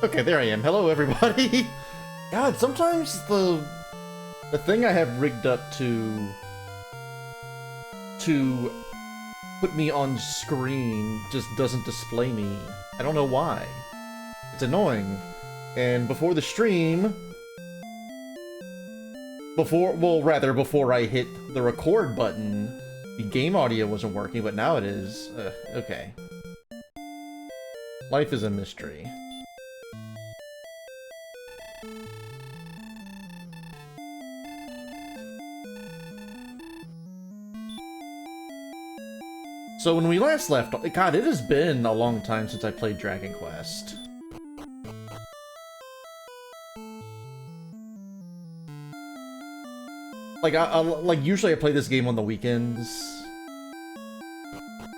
Okay, there I am. Hello, everybody. God, sometimes the thing I have rigged up to put me on screen just doesn't display me. I don't know why. It's annoying. And before the stream, before I hit the record button, the game audio wasn't working, but now it is. Okay. Life is a mystery. So when we last left, God, it has been a long time since I played Dragon Quest. Like usually I play this game on the weekends.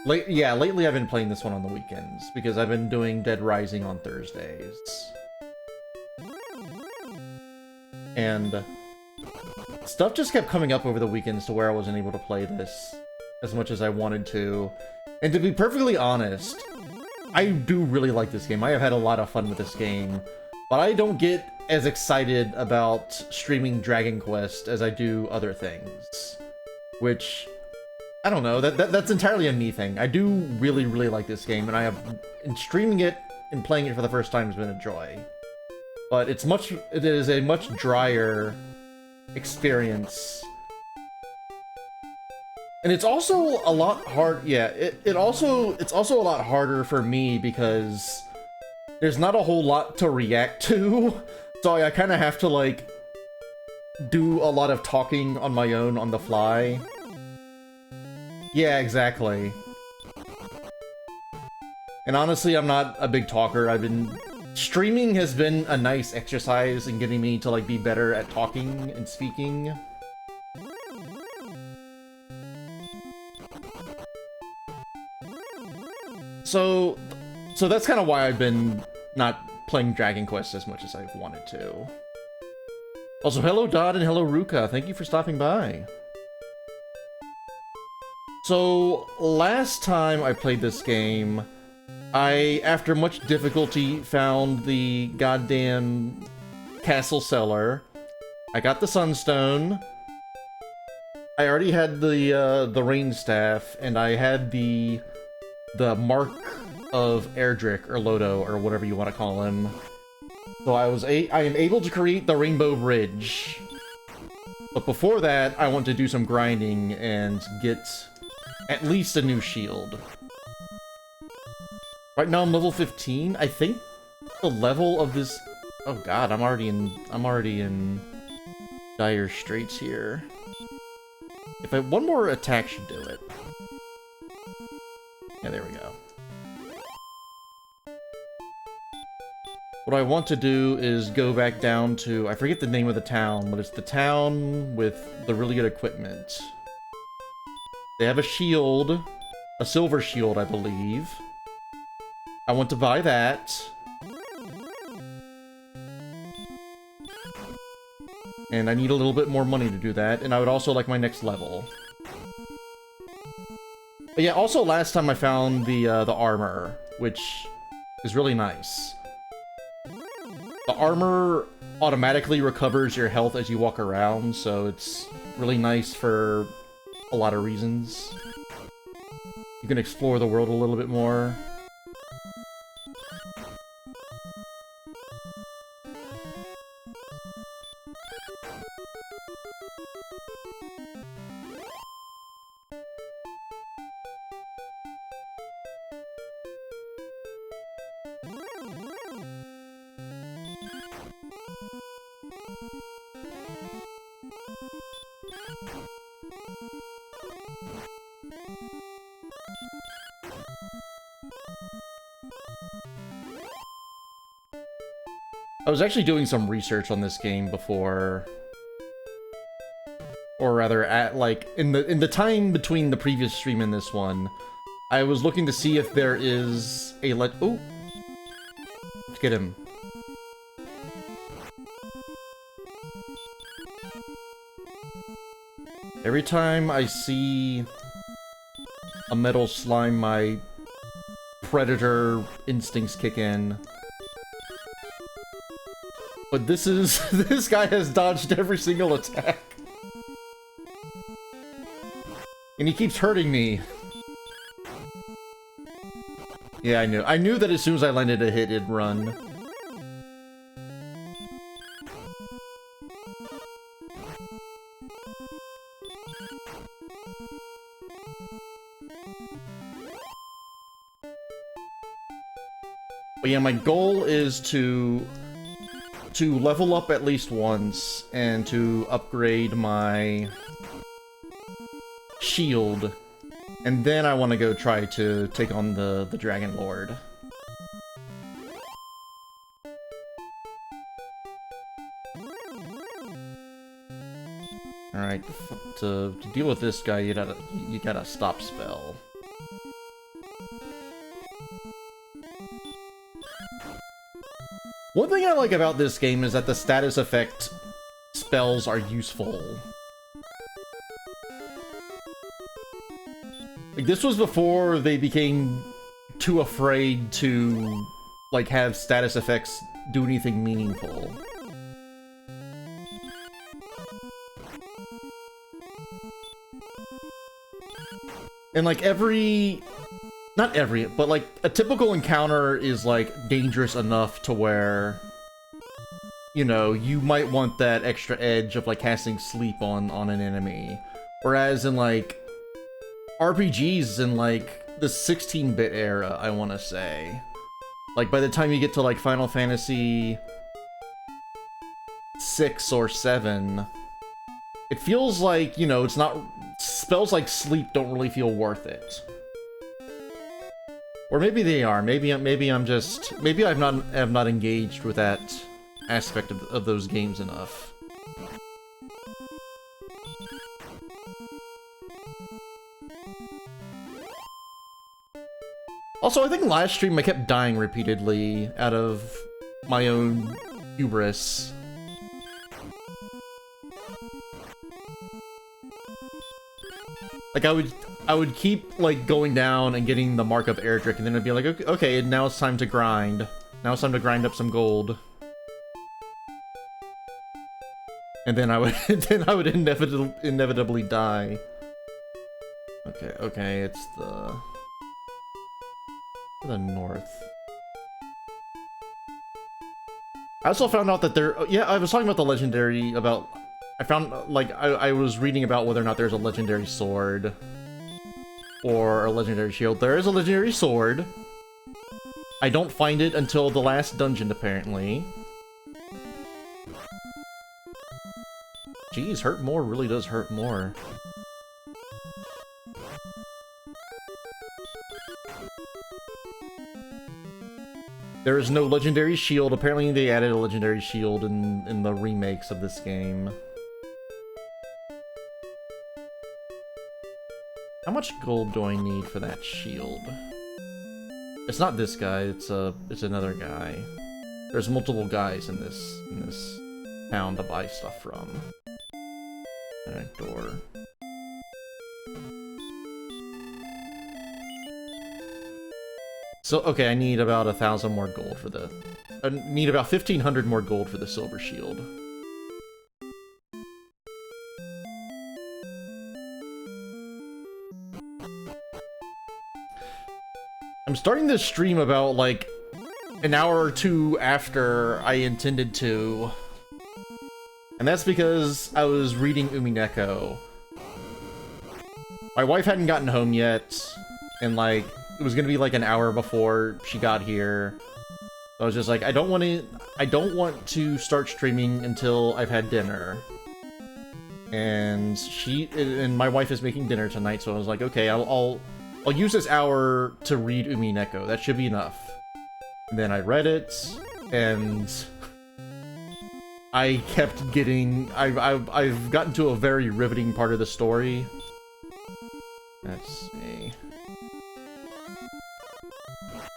Lately I've been playing this one on the weekends because I've been doing Dead Rising on Thursdays. And stuff just kept coming up over the weekends to where I wasn't able to play this as much as I wanted to. And to be perfectly honest, I do really like this game. I have had a lot of fun with this game, but I don't get as excited about streaming Dragon Quest as I do other things. Which, I don't know, that's entirely a me thing. I do really, really like this game, and streaming it and playing it for the first time has been a joy. But it is a much drier experience. And it's also a lot hard. Yeah, it's also a lot harder for me because there's not a whole lot to react to, so I kind of have to like do a lot of talking on my own on the fly. Yeah, exactly. And honestly, I'm not a big talker. Streaming has been a nice exercise in getting me to like be better at talking and speaking. So that's kind of why I've been not playing Dragon Quest as much as I've wanted to. Also, hello Dodd and hello Ruka, thank you for stopping by. So, last time I played this game, I, after much difficulty, found the goddamn castle cellar. I got the sunstone. I already had the rain staff, and I had the mark of Erdrick, or Lodo, or whatever you want to call him. So I am able to create the Rainbow Bridge. But before that, I want to do some grinding and get at least a new shield. Right now I'm level 15. I think the level of this... Oh god, I'm already in dire straits here. One more attack should do it. Yeah, there we go. What I want to do is go back down to... I forget the name of the town, but it's the town with the really good equipment. They have a shield. A silver shield, I believe. I want to buy that. And I need a little bit more money to do that, and I would also like my next level. But yeah, also last time I found the armor, which is really nice. The armor automatically recovers your health as you walk around, so it's really nice for a lot of reasons. You can explore the world a little bit more. I was actually doing some research on this game before, or rather, in the time between the previous stream and this one, I was looking to see if there is a oh, let's get him. Every time I see a metal slime, my predator instincts kick in. But this is... this guy has dodged every single attack. And he keeps hurting me. Yeah, I knew. I knew that as soon as I landed a hit, it'd run. But yeah, my goal is to level up at least once and to upgrade my shield, and then I want to go try to take on the Dragonlord. All right, to deal with this guy, you gotta stop spell. One thing I like about this game is that the status effect spells are useful. Like, this was before they became too afraid to, like, have status effects do anything meaningful. And, like, not every, but, like, a typical encounter is, like, dangerous enough to where, you know, you might want that extra edge of, like, casting sleep on an enemy. Whereas in, like, RPGs in, like, the 16-bit era, I want to say, like, by the time you get to, like, Final Fantasy 6 or 7, it feels like, you know, it's not... spells like sleep don't really feel worth it. Or maybe they are. Maybe I'm just... maybe I've not engaged with that aspect of those games enough. Also, I think last stream I kept dying repeatedly out of my own hubris. Like, I would keep, like, going down and getting the Mark of Erdrick, and then it'd be like, okay, now it's time to grind. Now it's time to grind up some gold. And then I would inevitably die. Okay, it's the north. I also found out that yeah, I was talking about the legendary, I found, like, I was reading about whether or not there's a legendary sword or a legendary shield. There is a legendary sword. I don't find it until the last dungeon, apparently. Jeez, hurt more really does hurt more. There is no legendary shield. Apparently they added a legendary shield in the remakes of this game. How much gold do I need for that shield? It's not this guy, it's another guy. There's multiple guys in this town to buy stuff from. Alright, door. So, okay, I need about 1,000 more gold for I need about 1,500 more gold for the silver shield. I'm starting this stream about, like, an hour or two after I intended to. And that's because I was reading Umineko. My wife hadn't gotten home yet, and, like, it was gonna be like an hour before she got here. I was just like, I don't want to start streaming until I've had dinner. And my wife is making dinner tonight, so I was like, okay, I'll use this hour to read Umineko. That should be enough. And then I read it, and I kept getting... I've gotten to a very riveting part of the story. Let's see.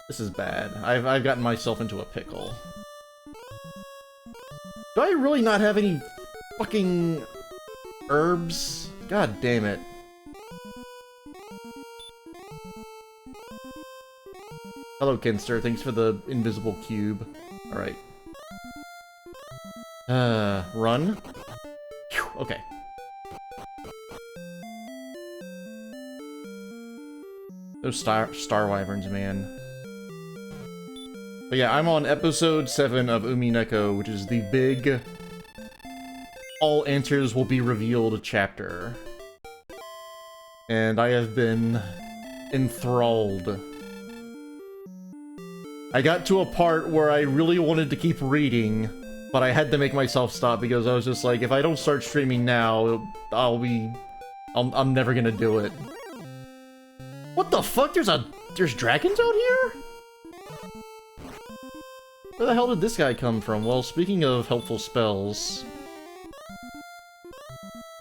This is bad. I've gotten myself into a pickle. Do I really not have any fucking herbs? God damn it. Hello, Kinster. Thanks for the invisible cube. Alright. Run? Phew, okay. Those star wyverns, man. But yeah, I'm on episode 7 of Umineko, which is the big all answers will be revealed chapter. And I have been enthralled. I got to a part where I really wanted to keep reading, but I had to make myself stop because I was just like, if I don't start streaming now, I'm never gonna do it. What the fuck? There's dragons out here? Where the hell did this guy come from? Well, speaking of helpful spells...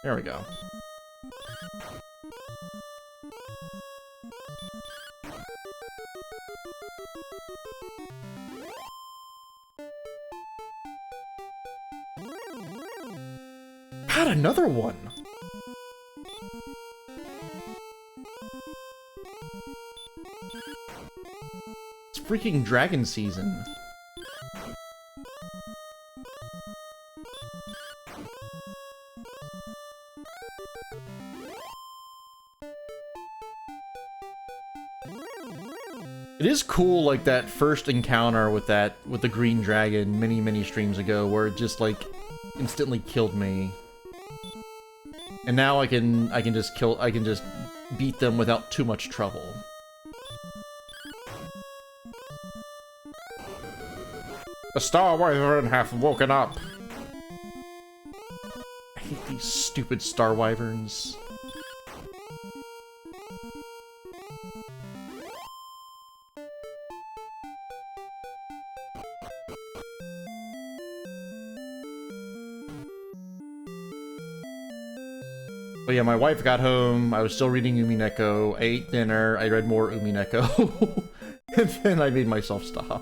There we go. God, another one! It's freaking dragon season. It is cool, like, that first encounter with the green dragon many streams ago, where it just, like, instantly killed me. And now I can just beat them without too much trouble. The Star Wyvern hath woken up. I hate these stupid Star Wyverns. But yeah, my wife got home, I was still reading Umineko, I ate dinner, I read more Umineko, and then I made myself stop.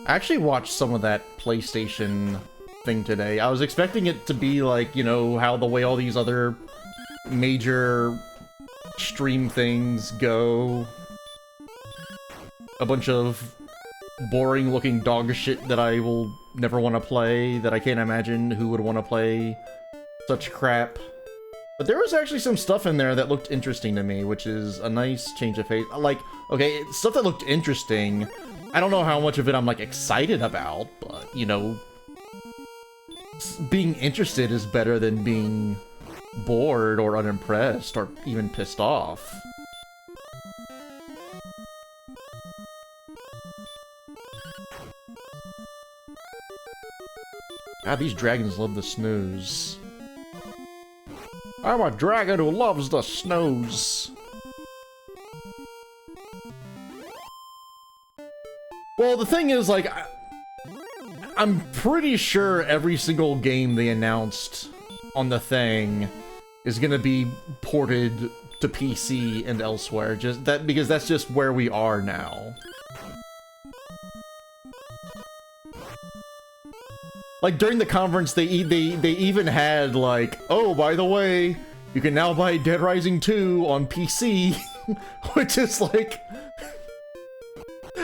I actually watched some of that PlayStation thing today. I was expecting it to be like, you know, how the way all these other major stream things go. A bunch of boring looking dog shit that I will never want to play, that I can't imagine who would want to play such crap. But there was actually some stuff in there that looked interesting to me, which is a nice change of pace. Like, okay, stuff that looked interesting. I don't know how much of it I'm, like, excited about, but, you know, being interested is better than being bored or unimpressed or even pissed off. God, these dragons love the snooze. I'm a dragon who loves the snooze. Well, the thing is, like, I'm pretty sure every single game they announced on the thing is gonna be ported to PC and elsewhere, just that because that's just where we are now. Like, during the conference, they even had, like, oh, by the way, you can now buy Dead Rising 2 on PC, which is, like...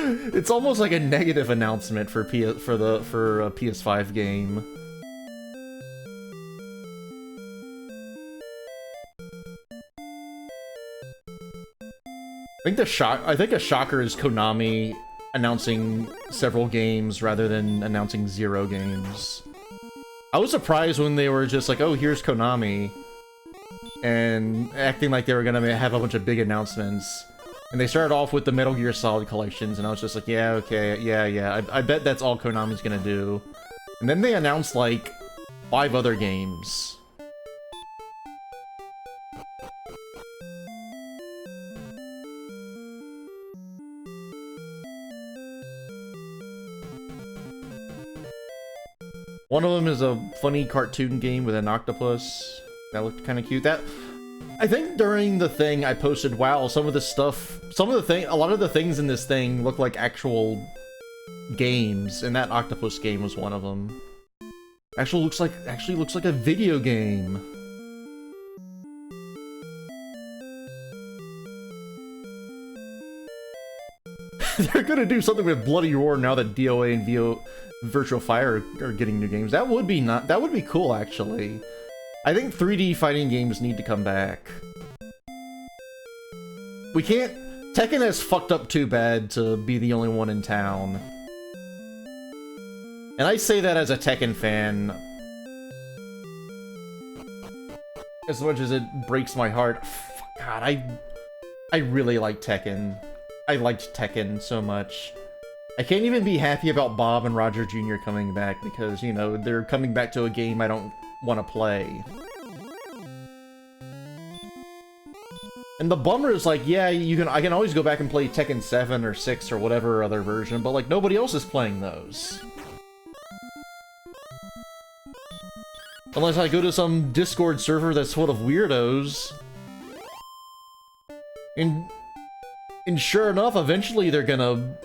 It's almost like a negative announcement for a PS5 game. I think a shocker is Konami announcing several games rather than announcing 0 games. I was surprised when they were just like, oh, here's Konami, and acting like they were gonna have a bunch of big announcements. And they started off with the Metal Gear Solid collections, and I was just like, yeah, okay, yeah, I bet that's all Konami's gonna do. And then they announced, like, 5 other games. One of them is a funny cartoon game with an octopus. That looked kind of cute. That I think during the thing I posted, wow, a lot of the things in this thing look like actual games, and that octopus game was one of them. Actually looks like a video game. They're gonna do something with Bloody Roar now that DOA and Virtual Fire are getting new games. That would be cool, actually. I think 3D fighting games need to come back. We can't... Tekken has fucked up too bad to be the only one in town. And I say that as a Tekken fan. As much as it breaks my heart. God, I really like Tekken. I liked Tekken so much. I can't even be happy about Bob and Roger Jr. coming back because, you know, they're coming back to a game I don't want to play. And the bummer is like, yeah, I can always go back and play Tekken 7 or 6 or whatever other version, but like nobody else is playing those. Unless I go to some Discord server that's full of weirdos. And sure enough, eventually they're gonna...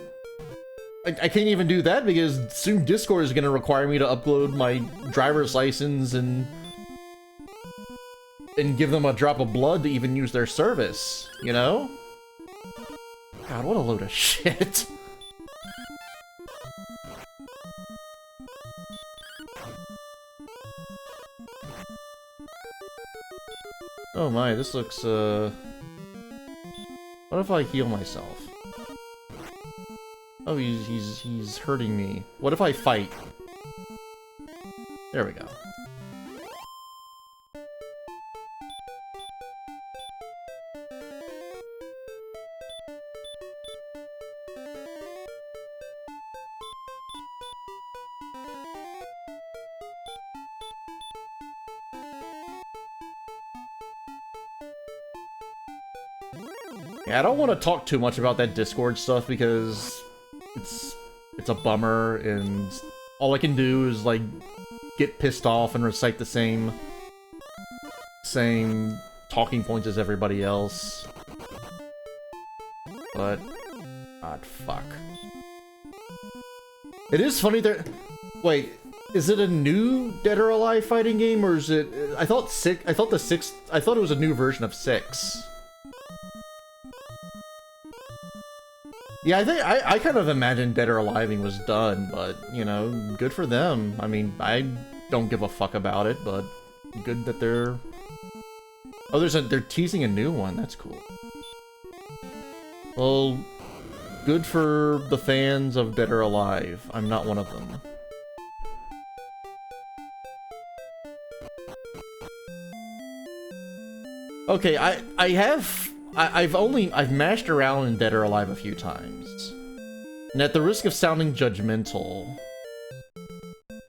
I can't even do that because soon Discord is gonna require me to upload my driver's license and give them a drop of blood to even use their service, you know? God, what a load of shit. Oh my, this looks, what if I heal myself? Oh, he's hurting me. What if I fight? There we go. Yeah, I don't want to talk too much about that Discord stuff because it's a bummer, and all I can do is like get pissed off and recite the same talking points as everybody else. But God, fuck. It is funny that... Wait, is it a new Dead or Alive fighting game, or is it... I thought it was a new version of 6. Yeah, I think I kind of imagined Dead or Aliving was done, but, you know, good for them. I mean, I don't give a fuck about it, but good that they're... Oh, they're teasing a new one. That's cool. Well, good for the fans of Dead or Alive. I'm not one of them. Okay, I've mashed around in Dead or Alive a few times. And at the risk of sounding judgmental,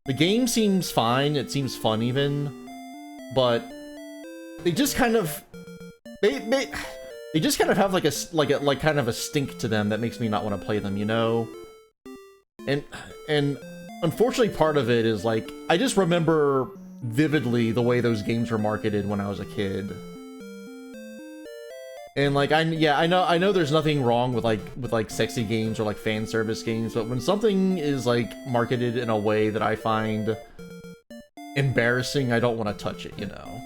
the game seems fine, it seems fun even, but they just kind of they just kind of have like kind of a stink to them that makes me not want to play them, you know? And unfortunately part of it is like I just remember vividly the way those games were marketed when I was a kid. And like I know there's nothing wrong with like sexy games or like fan service games, but when something is like marketed in a way that I find embarrassing, I don't want to touch it, you know.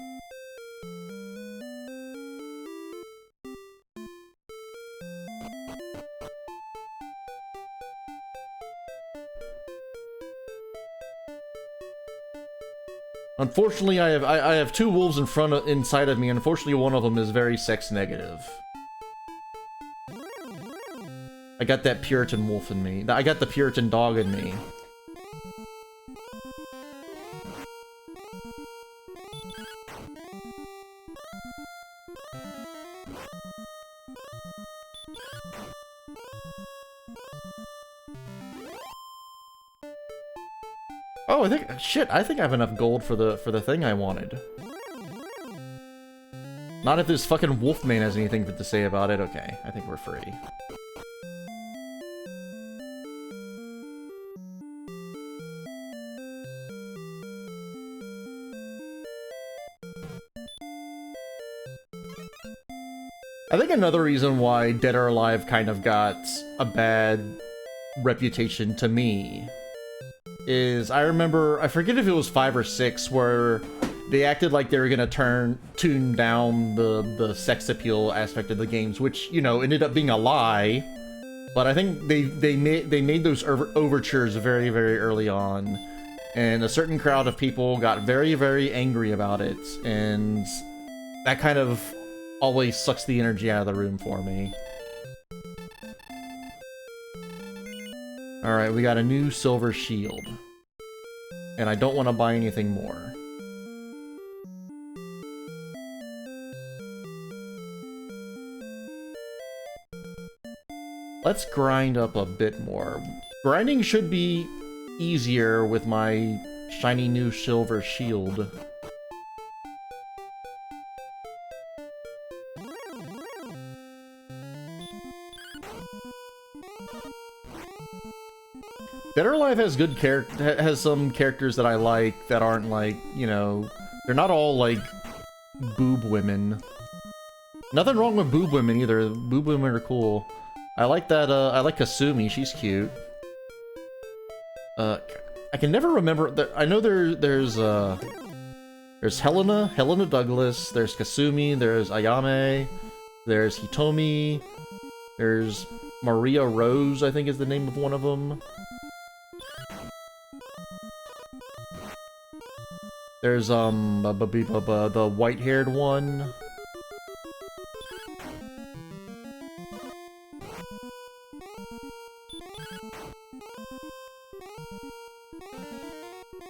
Unfortunately, I have two wolves inside of me. Unfortunately, one of them is very sex negative. I got that Puritan wolf in me. I got the Puritan dog in me. Oh, I think I have enough gold for the thing I wanted. Not if this fucking Wolfman has anything to say about it. Okay, I think we're free. I think another reason why Dead or Alive kind of got a bad reputation to me is I remember, I forget if it was 5 or 6, where they acted like they were gonna tune down the sex appeal aspect of the games, which, you know, ended up being a lie. But I think they made those overtures very, very early on, and a certain crowd of people got very, very angry about it, and that kind of always sucks the energy out of the room for me. Alright, we got a new silver shield. And I don't want to buy anything more. Let's grind up a bit more. Grinding should be easier with my shiny new silver shield. Dead or Alive has has some characters that I like that aren't like, you know, they're not all like boob women. Nothing wrong with boob women either. Boob women are cool. I like that, I like Kasumi, she's cute. I can never remember, I know there's Helena Douglas, there's Kasumi, there's Ayame, there's Hitomi, there's Maria Rose, I think is the name of one of them. There's, the white-haired one.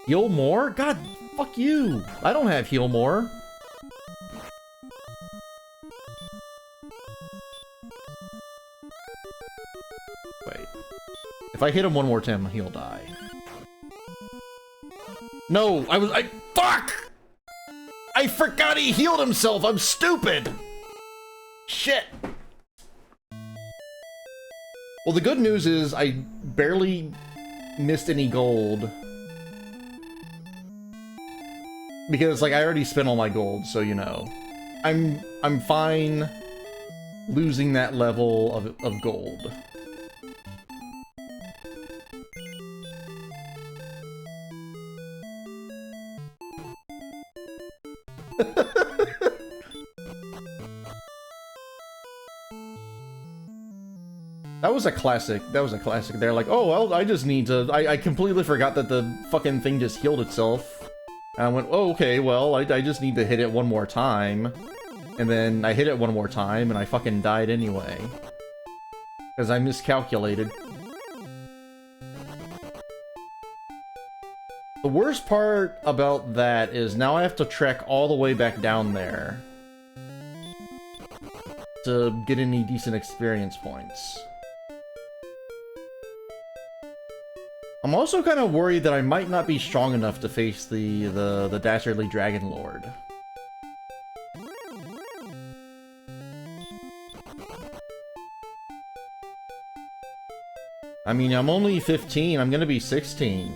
Heal more? God, fuck you! I don't have heal more. Wait. If I hit him one more time, he'll die. No, fuck! I forgot he healed himself, I'm stupid! Shit! Well, the good news is I barely missed any gold. Because, like, I already spent all my gold, so, you know. I'm fine losing that level of gold. That was a classic. That was a classic. They're like, oh, well, I just need to... I completely forgot that the fucking thing just healed itself. And I went, oh, okay, well, I just need to hit it one more time. And then I hit it one more time, and I fucking died anyway. Because I miscalculated. The worst part about that is now I have to trek all the way back down there to get any decent experience points. I'm also kind of worried that I might not be strong enough to face the dastardly Dragonlord. I mean, I'm only 15, I'm gonna be 16.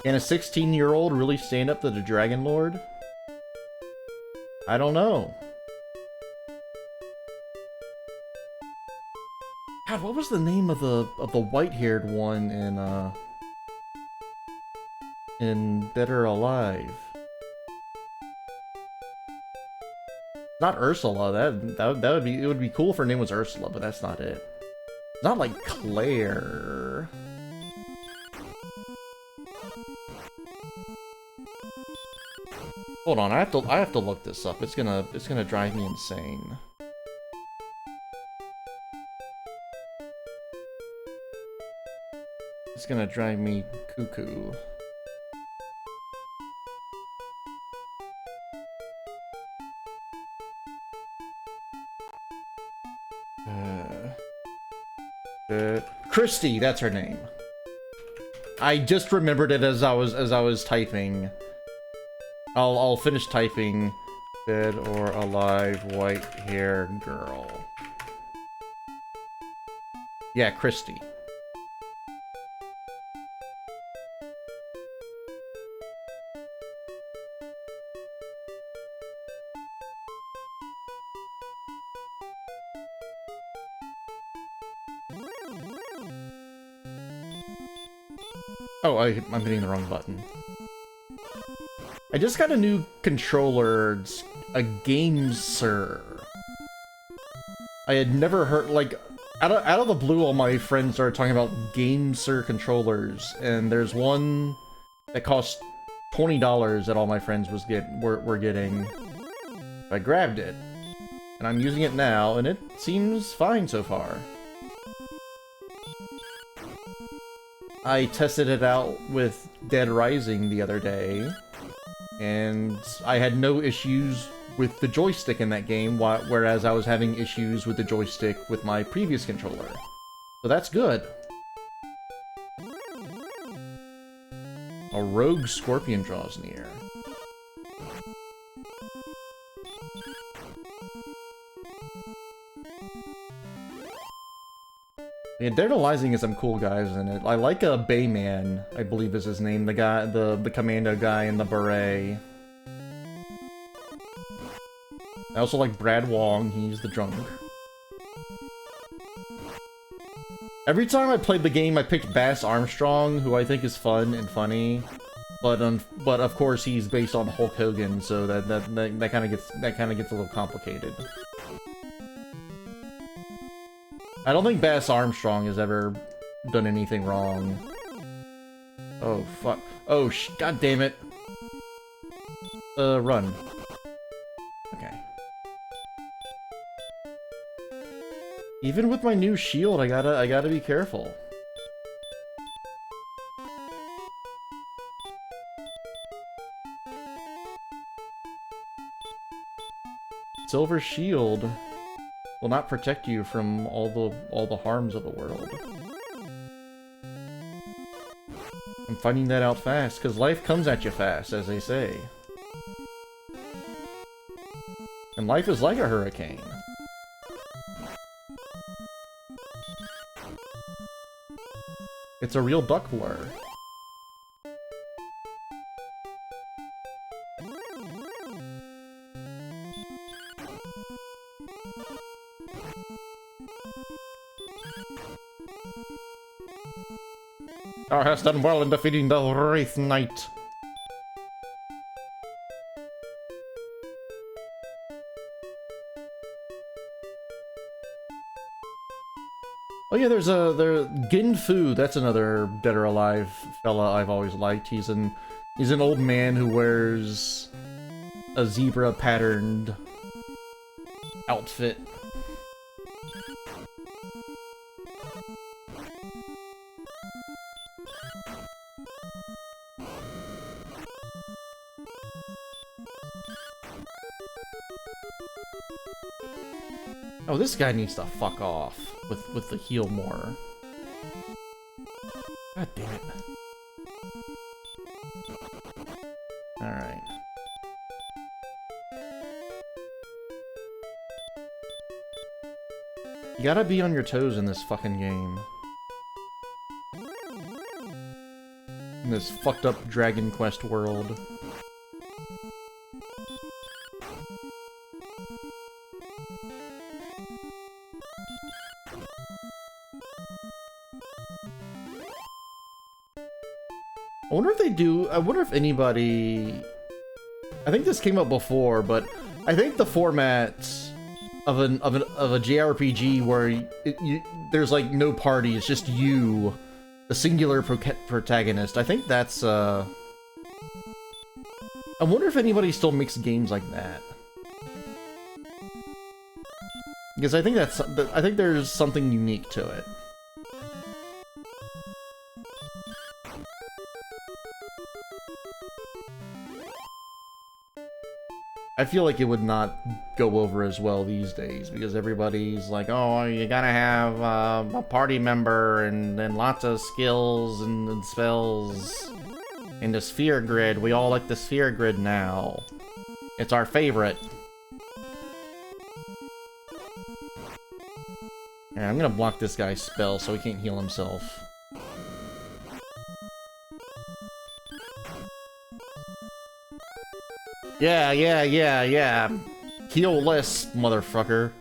Can a 16-year-old really stand up to the Dragonlord? I don't know. God, what was the name of the white-haired one in Dead or Alive? Not Ursula. That would be, it would be cool if her name was Ursula, but that's not it. Not like Claire. Hold on, I have to look this up. It's gonna drive me insane. It's gonna drive me cuckoo. Christy, that's her name. I just remembered it as I was typing. I'll finish typing. Dead or Alive white hair girl. Yeah, Christy. Oh, I'm hitting the wrong button. I just got a new controller. It's a GameSir. I had never heard, like, out of the blue, all my friends started talking about GameSir controllers, and there's one that cost $20 that all my friends were getting. I grabbed it, and I'm using it now, and it seems fine so far. I tested it out with Dead Rising the other day, and I had no issues with the joystick in that game, whereas I was having issues with the joystick with my previous controller. So that's good. A rogue scorpion draws near. Yeah, Dead Rising has some cool guys in it. I like a Bayman, I believe is his name, the guy, the commando guy in the beret. I also like Brad Wong, he's the drunk. Every time I played the game, I picked Bass Armstrong, who I think is fun and funny, but of course he's based on Hulk Hogan, so that kind of gets a little complicated. I don't think Bass Armstrong has ever done anything wrong. Oh fuck! Oh god damn it! Run. Okay. Even with my new shield, I gotta be careful. Silver shield will not protect you from all the harms of the world. I'm finding that out fast, because life comes at you fast, as they say. And life is like a hurricane. It's a real duck blur. Thou hast done well in defeating the Wraith Knight. Oh yeah, there's Ginfu, that's another Dead or Alive fella I've always liked. He's an old man who wears a zebra patterned outfit. Oh, this guy needs to fuck off with the heal more. God damn it. Alright. You gotta be on your toes in this fucking game. In this fucked up Dragon Quest world. I wonder if anybody... I think this came up before, but I think the format of a JRPG where there's like no party, it's just you, the singular protagonist. I think that's I wonder if anybody still makes games like that. Because I think there's something unique to it. I feel like it would not go over as well these days, because everybody's like, oh, you gotta have a party member, and then lots of skills and spells. And the sphere grid, we all like the sphere grid now. It's our favorite. Yeah, I'm gonna block this guy's spell so he can't heal himself. Yeah. Heal less, motherfucker.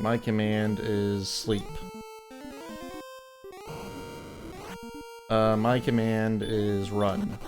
My command is sleep. My command is run.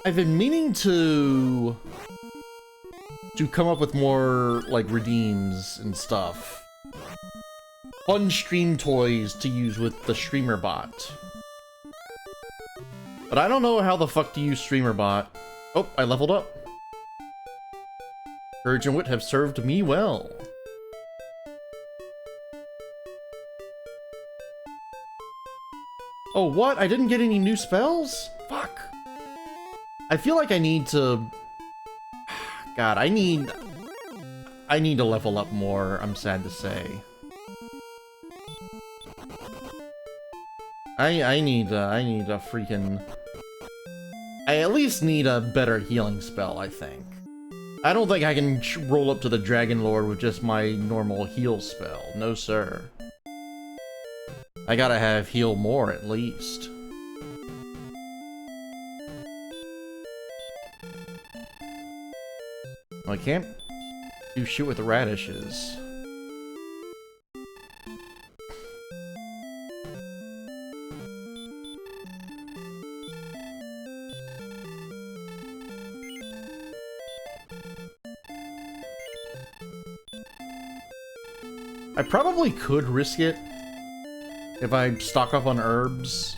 I've been meaning to come up with more, like, redeems and stuff. Fun stream toys to use with the streamer bot. But I don't know how the fuck to use streamer bot. Oh, I leveled up. Courage and wit have served me well. Oh, what? I didn't get any new spells? Fuck. I feel like I need to... God, I need to level up more, I'm sad to say. I need a freaking... I at least need a better healing spell, I think. I don't think I can roll up to the Dragonlord with just my normal heal spell. No, sir. I gotta have heal more, at least. I can't do shit with the radishes. I probably could risk it if I stock up on herbs.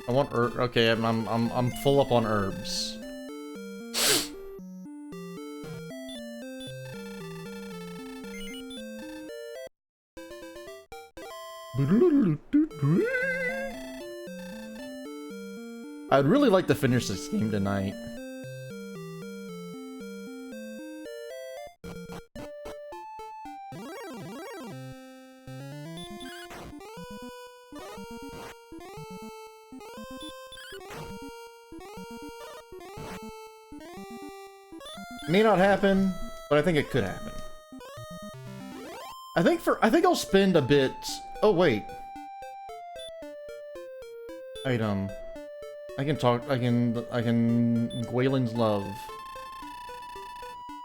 I want herb. Okay, I'm full up on herbs. I'd really like to finish this game tonight. May not happen, but I think it could happen. I think I'll spend a bit. Oh wait. Item. I can Gwaelin's Love.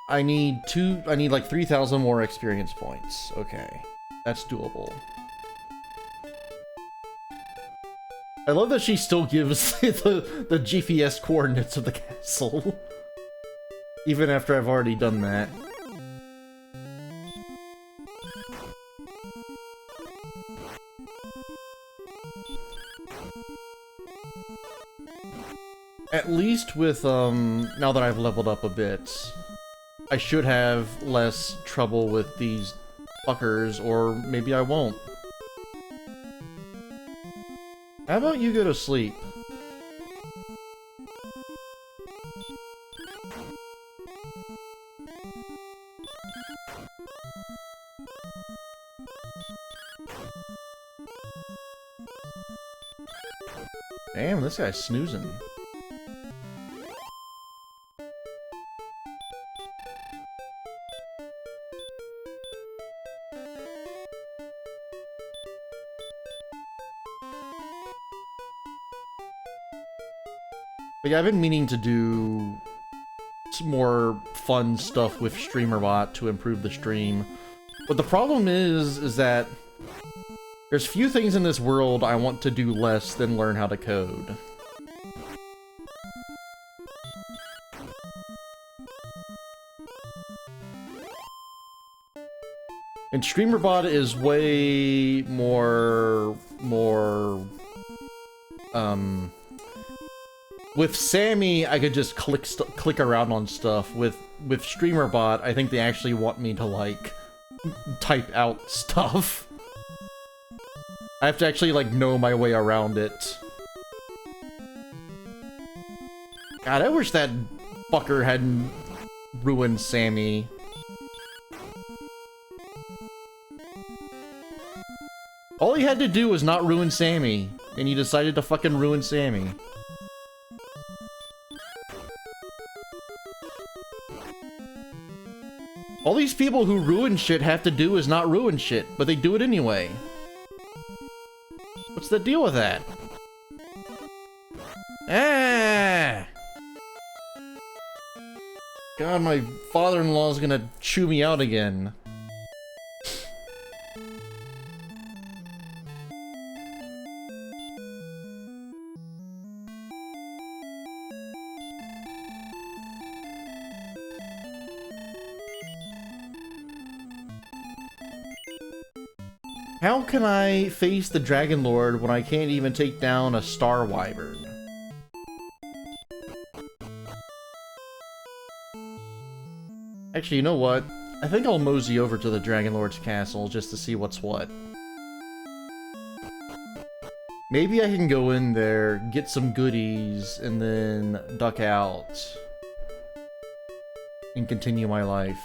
I need like 3,000 more experience points. Okay. That's doable. I love that she still gives the GPS coordinates of the castle. Even after I've already done that. At least with, now that I've leveled up a bit, I should have less trouble with these fuckers, or maybe I won't. How about you go to sleep? Damn, this guy's snoozing. But yeah, I've been meaning to do some more fun stuff with StreamerBot to improve the stream. But the problem is that there's few things in this world I want to do less than learn how to code. And StreamerBot is way more With Sammy, I could just click around on stuff. With StreamerBot, I think they actually want me to, like, type out stuff. I have to actually, like, know my way around it. God, I wish that fucker hadn't ruined Sammy. All he had to do was not ruin Sammy, and he decided to fucking ruin Sammy. All these people who ruin shit have to do is not ruin shit, but they do it anyway. What's the deal with that? Ah! God, my father-in-law's gonna chew me out again. How can I face the Dragonlord when I can't even take down a Star Wyvern? Actually, you know what? I think I'll mosey over to the Dragonlord's castle just to see what's what. Maybe I can go in there, get some goodies, and then duck out. And continue my life.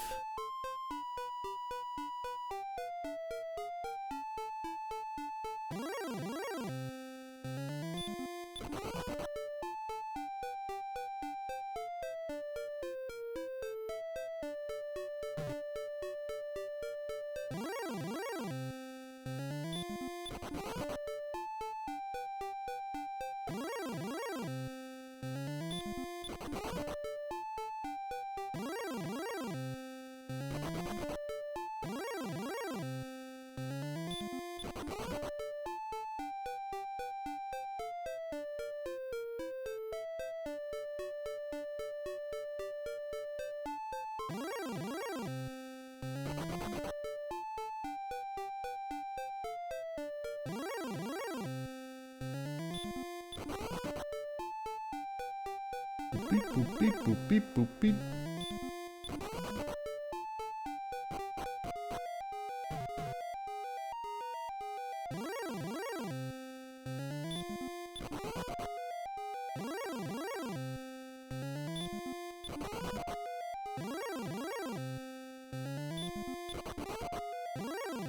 Beep, boop, beep, boop, beep, boop, beep.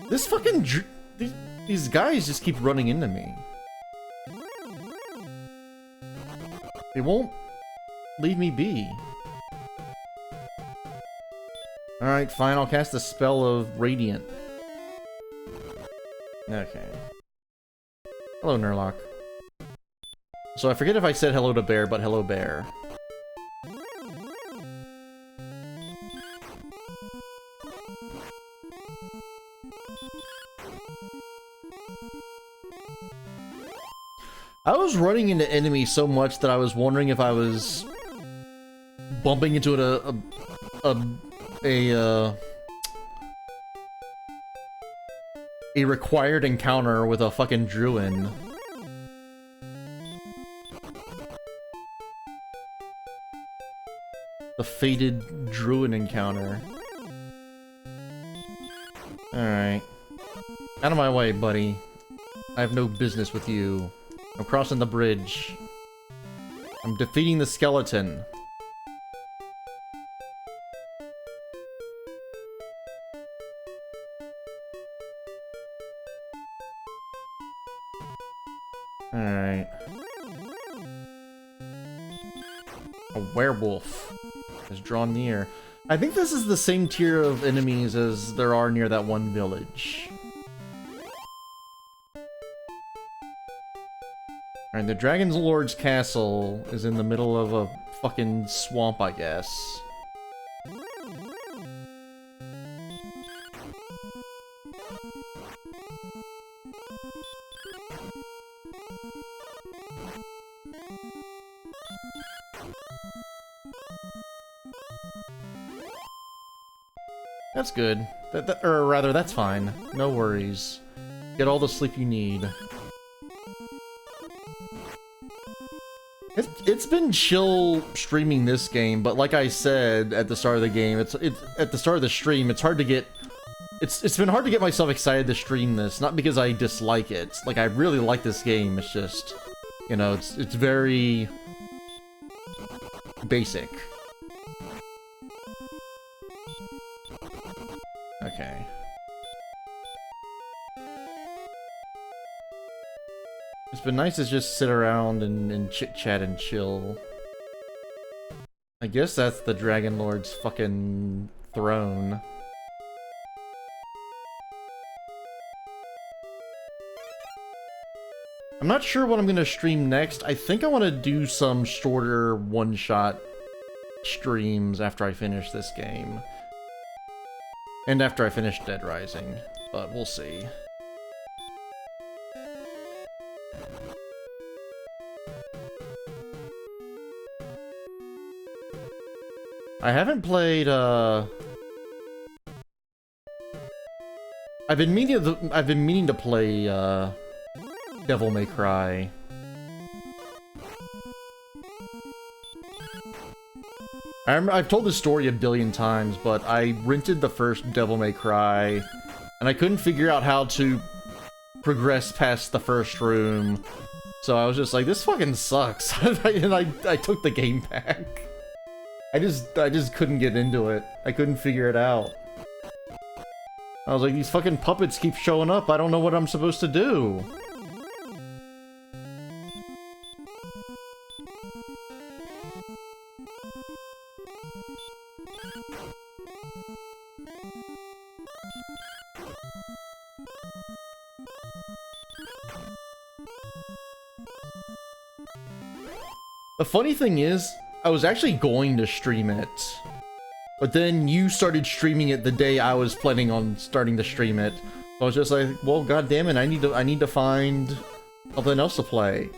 This fucking these guys just keep running into me. They won't leave me be. Alright, fine, I'll cast the spell of Radiant. Okay. Hello, Nurlock. So I forget if I said hello to Bear, but hello, Bear. I was running into enemies so much that I was wondering if I was bumping into a required encounter with a fucking Druin. The fated Druin encounter. Alright. Out of my way, buddy. I have no business with you. I'm crossing the bridge. I'm defeating the skeleton. Alright. A werewolf has drawn near. I think this is the same tier of enemies as there are near that one village. Alright, the Dragonlord's castle is in the middle of a fucking swamp, I guess. That's good. Or rather, that's fine. No worries. Get all the sleep you need. It's been chill streaming this game, but like I said at the start of the game, it's at the start of the stream, it's hard to get it's been hard to get myself excited to stream this, not because I dislike it. Like I really like this game, it's just, you know, it's very basic. Okay. It's been nice to just sit around and chit-chat and chill. I guess that's the Dragonlord's fucking throne. I'm not sure what I'm gonna stream next. I think I want to do some shorter one-shot streams after I finish this game. And after I finish Dead Rising. But we'll see. I haven't played, I've been meaning to play, Devil May Cry. I've told this story a billion times, but I rented the first Devil May Cry, and I couldn't figure out how to progress past the first room. So I was just like, this fucking sucks, and I took the game back. I just couldn't get into it. I couldn't figure it out. I was like, these fucking puppets keep showing up. I don't know what I'm supposed to do. The funny thing is, I was actually going to stream it, but then you started streaming it the day I was planning on starting to stream it. I was just like, well, god damn it, I need to find something else to play.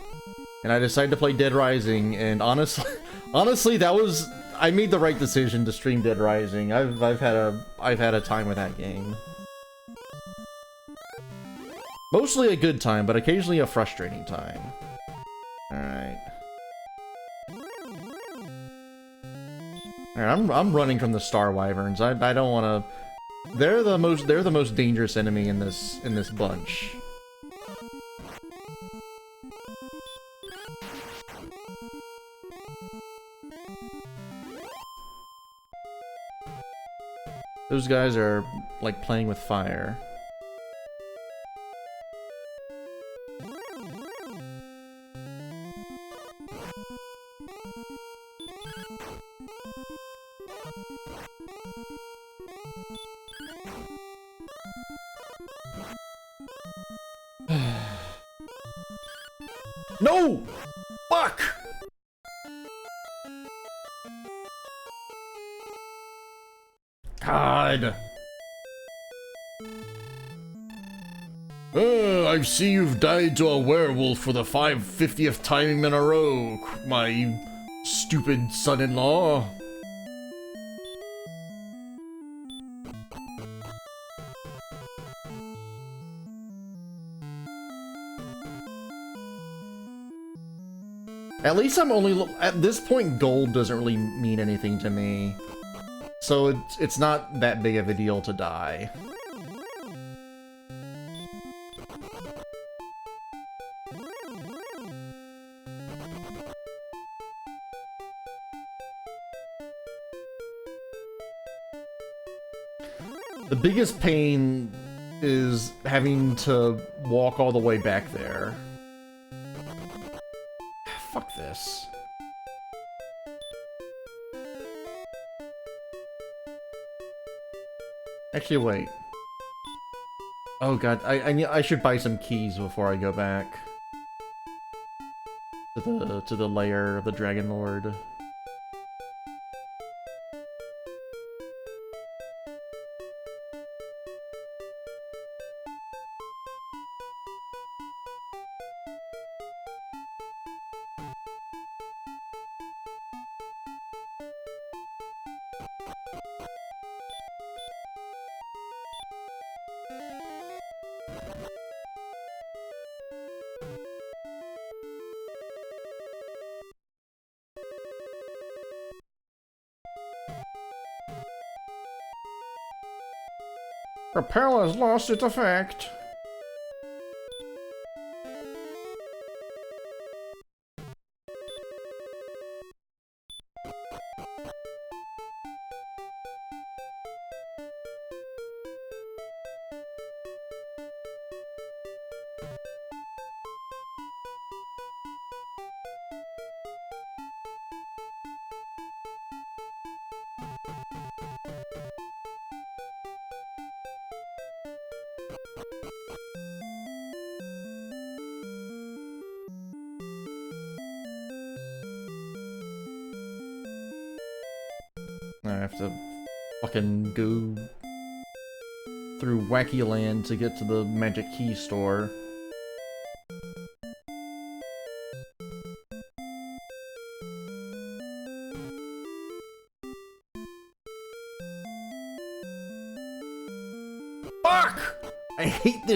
And I decided to play Dead Rising, and honestly, I made the right decision to stream Dead Rising. I've had a time with that game. Mostly a good time, but occasionally a frustrating time. Alright. I'm running from the Star Wyverns. I don't want to. They're the most dangerous enemy in this bunch. Those guys are like playing with fire. No! Fuck! God. I see you've died to a werewolf for the 550th time in a row, my stupid son-in-law. At least I'm only at this point, gold doesn't really mean anything to me. So it's not that big of a deal to die. The biggest pain is having to walk all the way back there. Fuck this. Actually, wait. Oh god, I should buy some keys before I go back to the lair of the Dragonlord. Repel has lost its effect. I have to fucking go through Wacky Land to get to the Magic Key store. Fuck! I hate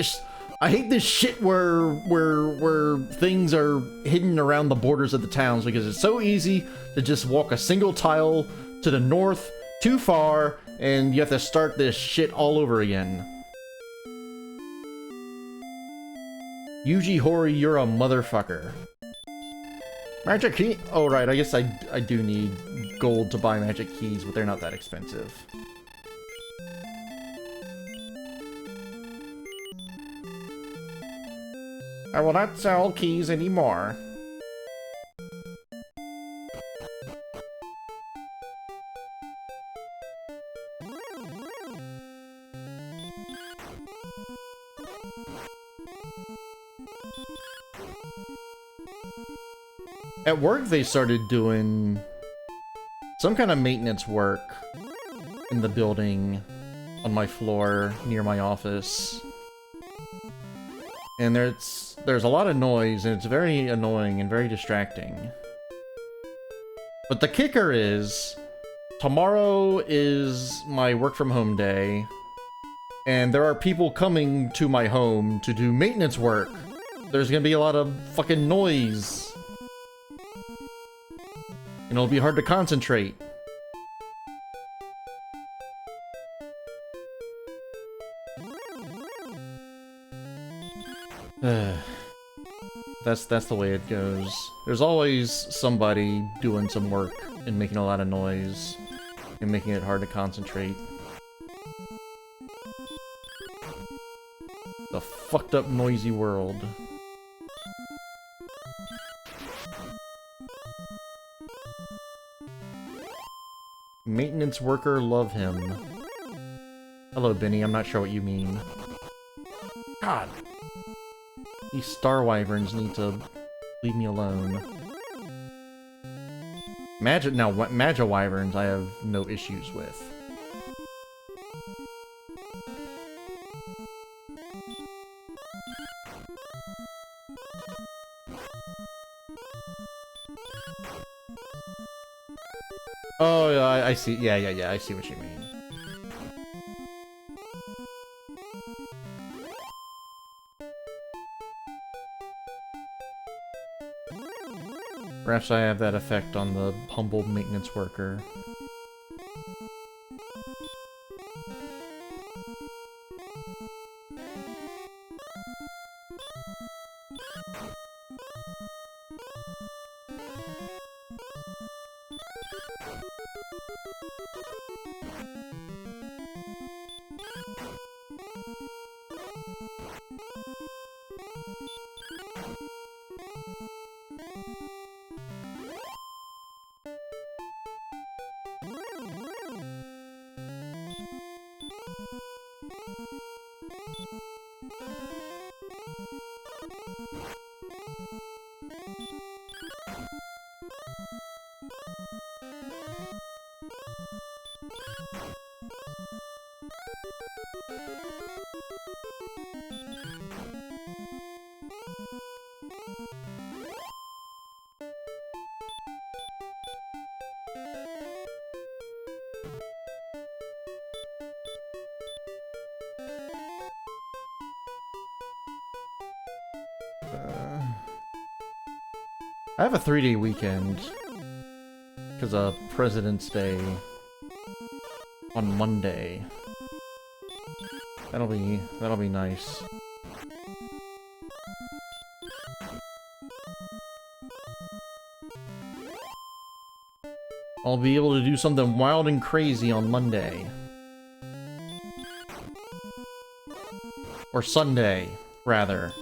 this shit where things are hidden around the borders of the towns, because it's so easy to just walk a single tile to the north too far and you have to start this shit all over again. Yuji Hori, you're a motherfucker. Magic key? Oh right, I guess I do need gold to buy magic keys, but they're not that expensive. I will not sell keys anymore. At work, they started doing some kind of maintenance work in the building on my floor near my office. And there's a lot of noise, and it's very annoying and very distracting. But the kicker is, tomorrow is my work from home day, and there are people coming to my home to do maintenance work. There's gonna be a lot of fucking noise. And it'll be hard to concentrate. That's the way it goes. There's always somebody doing some work and making a lot of noise and making it hard to concentrate. The fucked up noisy world. Maintenance worker, love him. Hello, Benny, I'm not sure what you mean. God! These star wyverns need to leave me alone. Magi wyverns I have no issues with. Oh, yeah, I see. Yeah, I see what you mean. Perhaps I have that effect on the humble maintenance worker. I have a 3-day weekend because of President's Day on Monday. That'll be nice. I'll be able to do something wild and crazy on Monday. Or Sunday, rather.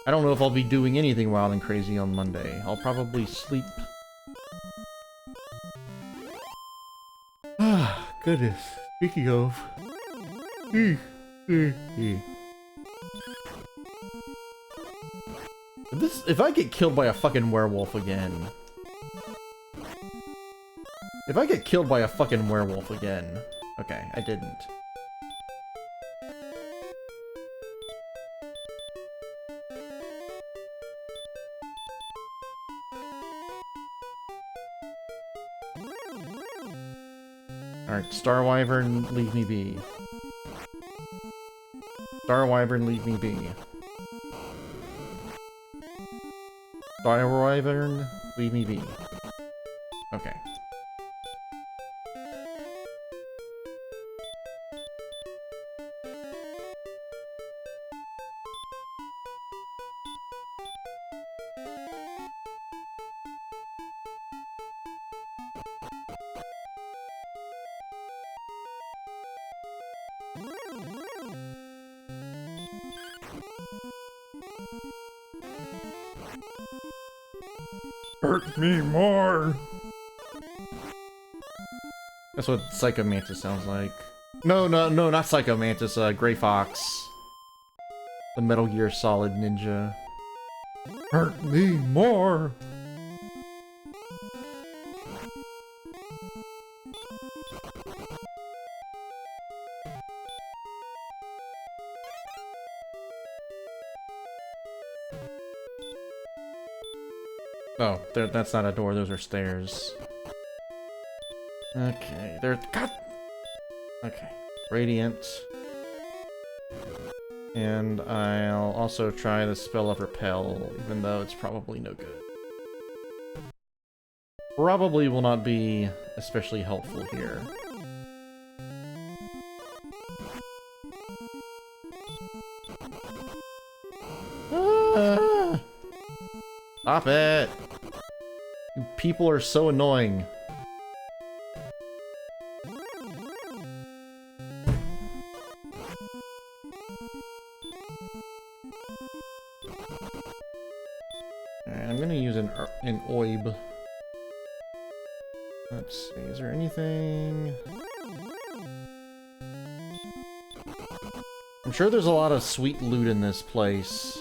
I don't know if I'll be doing anything wild and crazy on Monday. I'll probably sleep. Ah, goodness. Speaking of... If I get killed by a fucking werewolf again... If I get killed by a fucking werewolf again... Okay, I didn't. Alright, Star Wyvern, leave me be. Star Wyvern, leave me be. Star Wyvern, leave me be. Okay. Hurt me more! That's what Psycho Mantis sounds like. No, not Psycho Mantis, Grey Fox. The Metal Gear Solid ninja. Hurt me more! Oh, that's not a door, those are stairs. Okay, God! Okay, Radiant. And I'll also try the spell of Repel, even though it's probably no good. Probably will not be especially helpful here. Ah! Stop it! You people are so annoying. Alright, I'm gonna use an oib. Let's see, is there anything? I'm sure there's a lot of sweet loot in this place.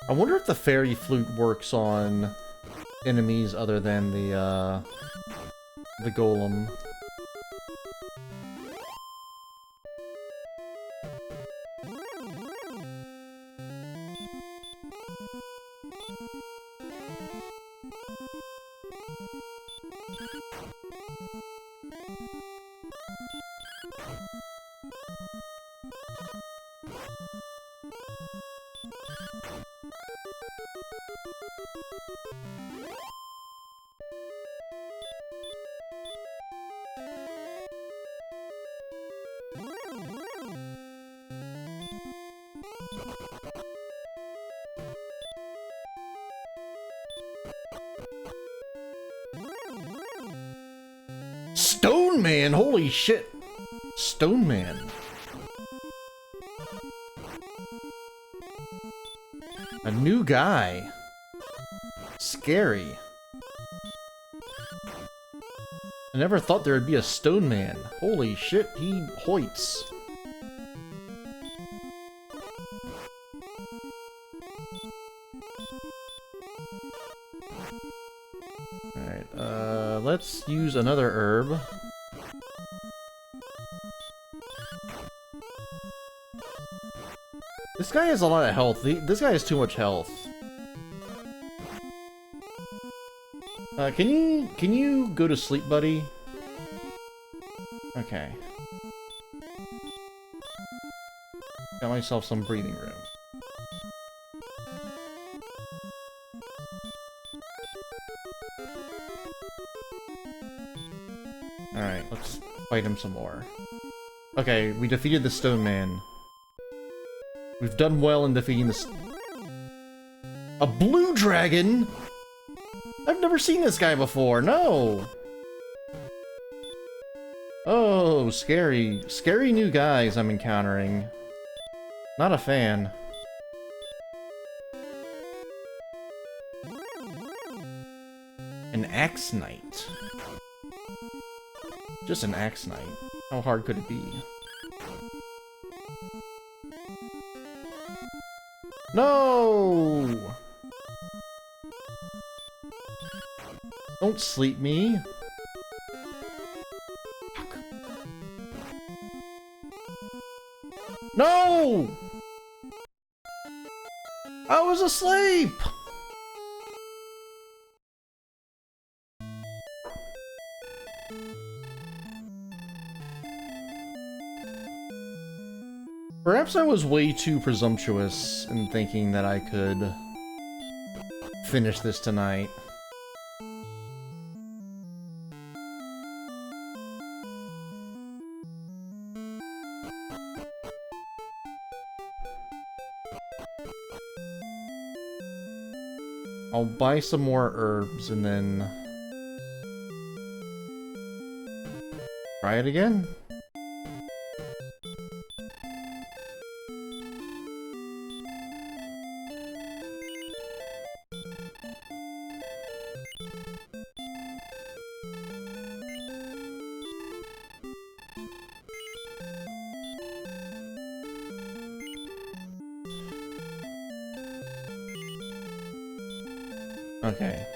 I wonder if the fairy flute works on enemies other than the golem. Stone Man! Holy shit! Stone Man. A new guy. Scary. I never thought there would be a Stone Man. Holy shit, he hoits. Alright, let's use another herb. This guy has a lot of health. This guy has too much health. Can you go to sleep, buddy? Okay. Got myself some breathing room. Alright, let's fight him some more. Okay, we defeated the Stone Man. We've done well in defeating this... A blue dragon?! I've never seen this guy before, no! Oh, scary. Scary new guys I'm encountering. Not a fan. An Axe Knight. Just an Axe Knight. How hard could it be? No! Don't sleep me. No! I was asleep! Perhaps I was way too presumptuous in thinking that I could finish this tonight. I'll buy some more herbs and then try it again. Okay.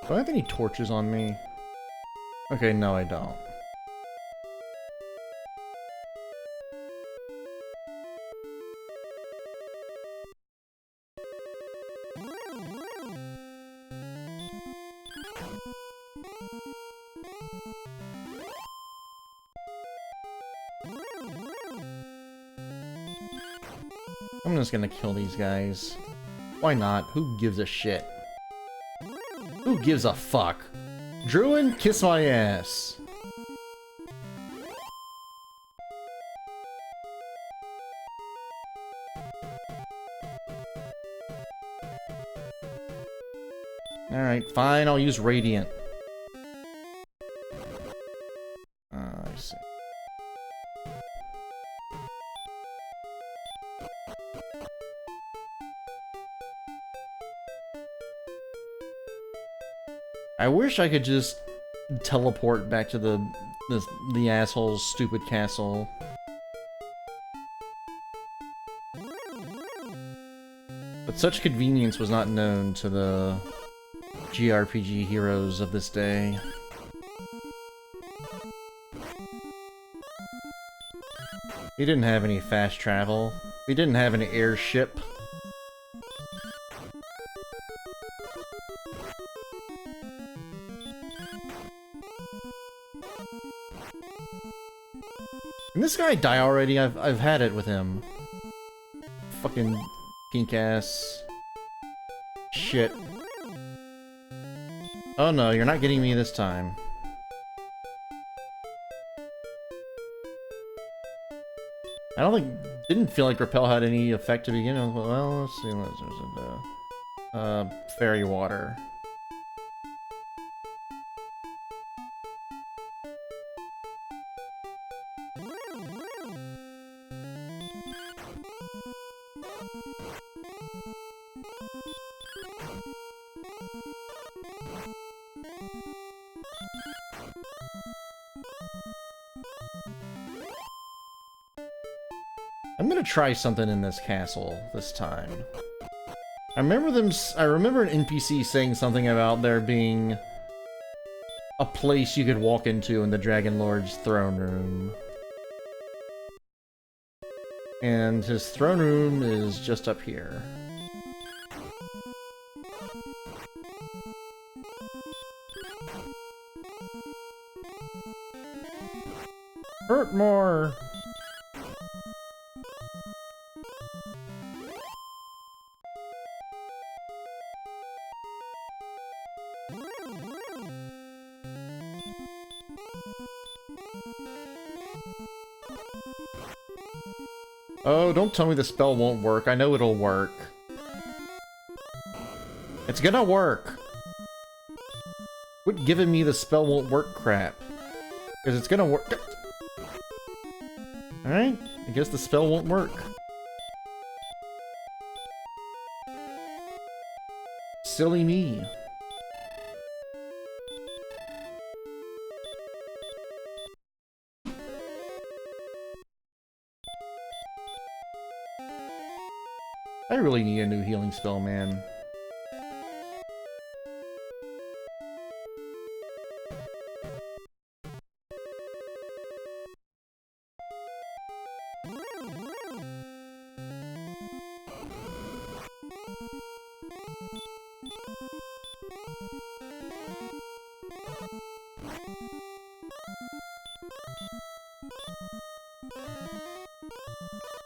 Do I have any torches on me? Okay, no I don't. I'm just gonna kill these guys. Why not? Who gives a shit? Who gives a fuck? Druin, kiss my ass. Alright, fine, I'll use Radiant. I see. I wish I could just teleport back to the asshole's stupid castle. But such convenience was not known to the JRPG heroes of this day. He didn't have any fast travel. He didn't have an airship. Can this guy die already? I've had it with him. Fucking pink ass shit. Oh no, you're not getting me this time. I don't think... Didn't feel like Repel had any effect to begin with. Well, let's see. Fairy water. I'm gonna try something in this castle this time. I remember an NPC saying something about there being a place you could walk into in the Dragonlord's throne room. And his throne room is just up here. Hurt more! Oh, don't tell me the spell won't work. I know it'll work. It's gonna work! Quit giving me the spell won't work crap. Because it's gonna work. Alright, I guess the spell won't work. Silly me. I really need a new healing spell, man.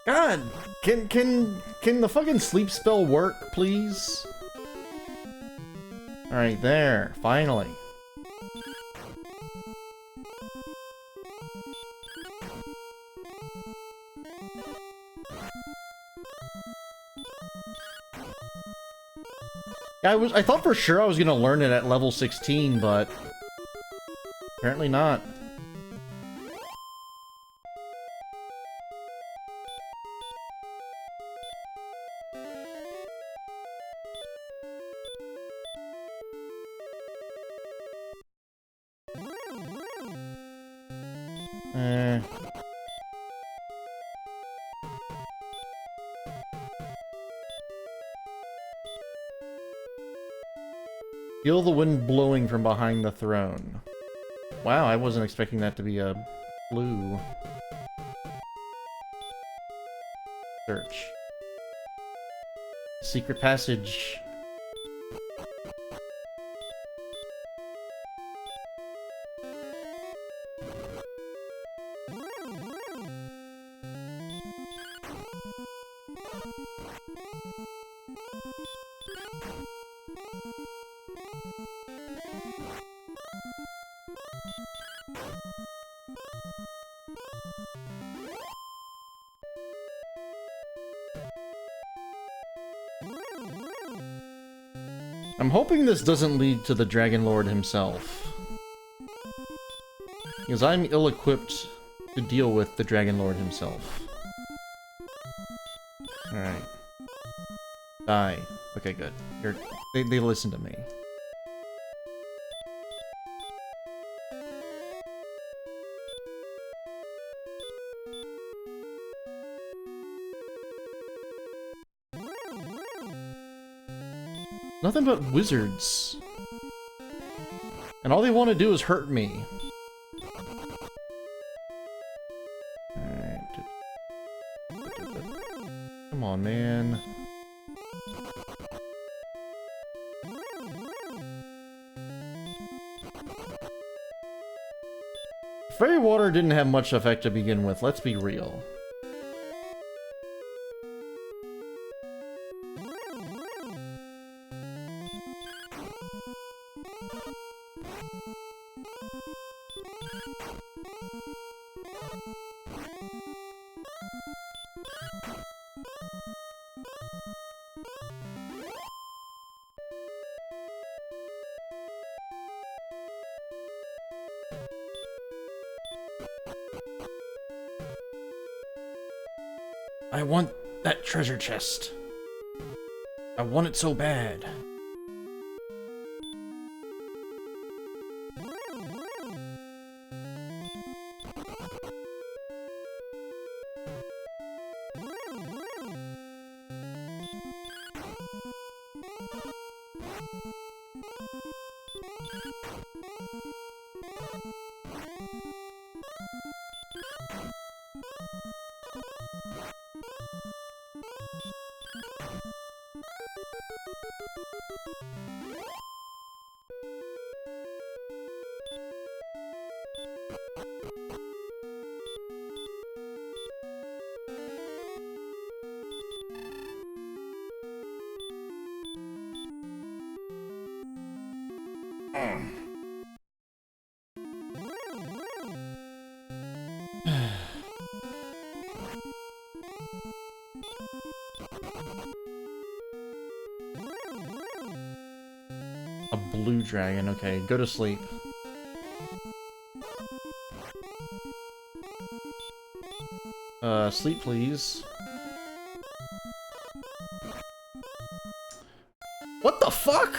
God, can the fucking sleep spell work, please? Alright, there, finally. I thought for sure I was gonna learn it at level 16, but apparently not. Feel the wind blowing from behind the throne. Wow, I wasn't expecting that to be a clue. Search. Secret passage. I'm hoping this doesn't lead to the Dragonlord himself. Because I'm ill-equipped to deal with the Dragonlord himself. Alright. Die. Okay, good. They listen to me. Nothing but wizards. And all they want to do is hurt me. Alright. Come on, man. Fairy water didn't have much effect to begin with, let's be real. I want that treasure chest. I want it so bad. A blue dragon, okay, go to sleep. Sleep please. What the fuck?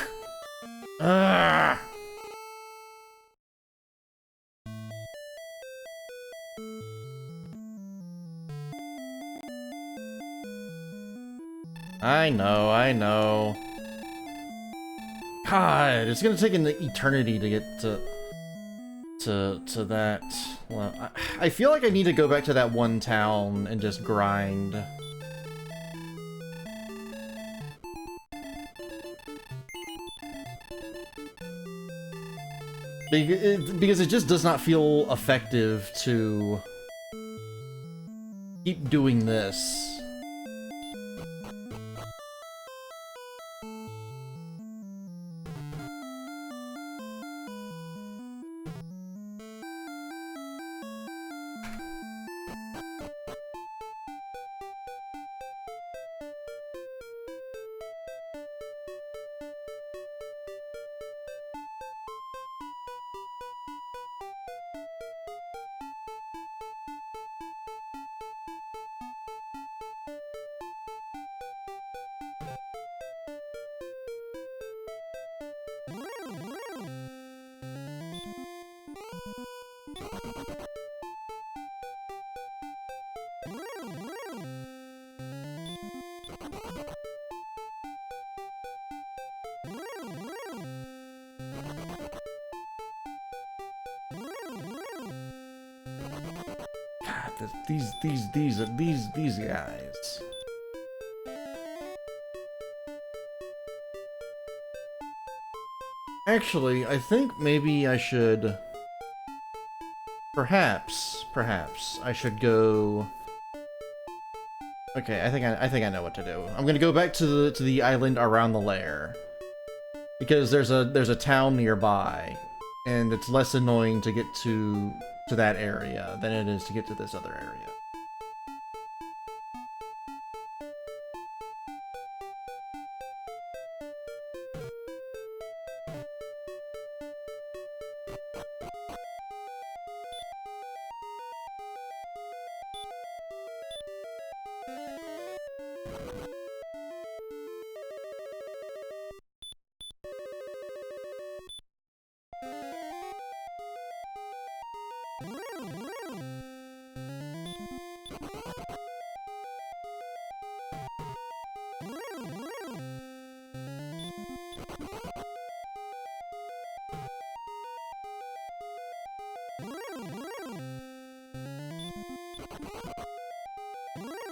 I know. God, it's gonna take an eternity to get to that. Well, I feel like I need to go back to that one town and just grind. Because it just does not feel effective to keep doing this. These guys. Actually, I think maybe I should. Perhaps I should go. Okay, I think I know what to do. I'm gonna go back to the island around the lair because there's a town nearby, and it's less annoying to get to that area than it is to get to this other area.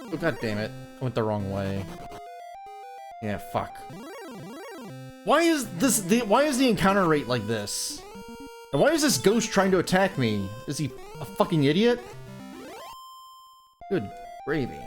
Oh, god damn it. I went the wrong way. Yeah, fuck. Why is the encounter rate like this? And why is this ghost trying to attack me? Is he a fucking idiot? Good gravy.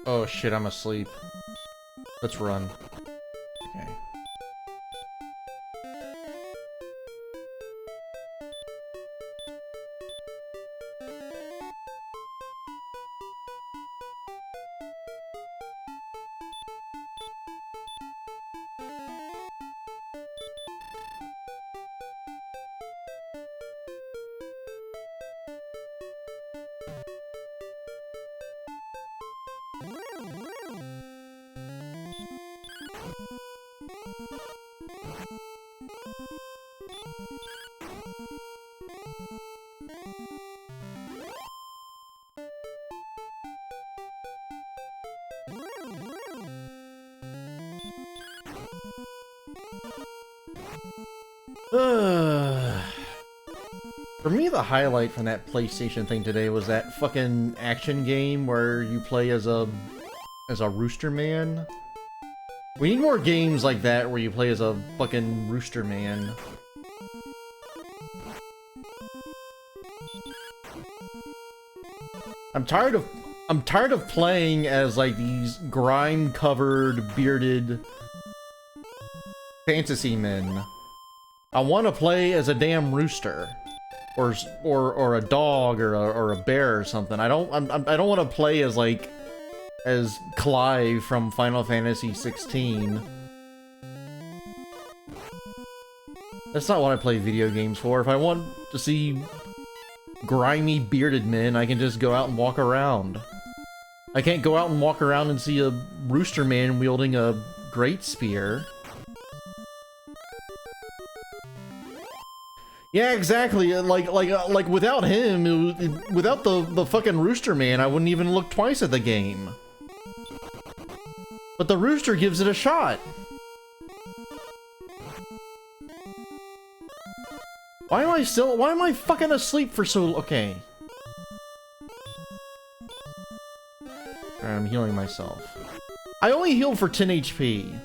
Oh shit, I'm asleep. Let's run. Okay. For me, the highlight from that PlayStation thing today was that fucking action game where you play as a rooster man. We need more games like that where you play as a fucking rooster man. I'm tired of playing as like these grime-covered, bearded fantasy men. I want to play as a damn rooster, or a dog, or a bear or something. I don't want to play as like as Clive from Final Fantasy 16. That's not what I play video games for. If I want to see grimy bearded men, I can just go out and walk around. I can't go out and walk around and see a rooster man wielding a great spear. Yeah, exactly. Like without him, without the fucking rooster man, I wouldn't even look twice at the game. But the rooster gives it a shot. Why am I fucking asleep for so... Okay. Alright, I'm healing myself. I only healed for 10 HP.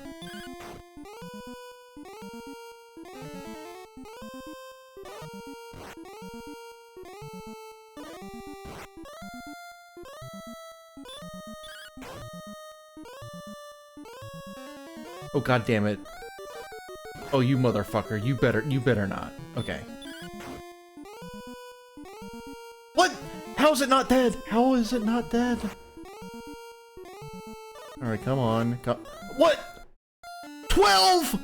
Oh, god damn it. Oh, you motherfucker. You better not. Okay. What? How is it not dead? How is it not dead? Alright, come on. What? 12?!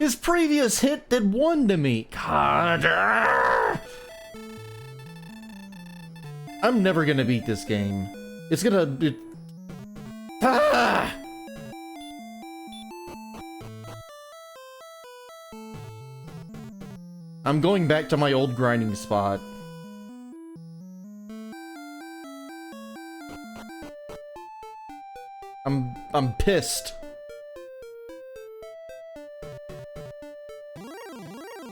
His previous hit did 1 to me. God. I'm never gonna beat this game. It's gonna... Ah! I'm going back to my old grinding spot. I'm pissed.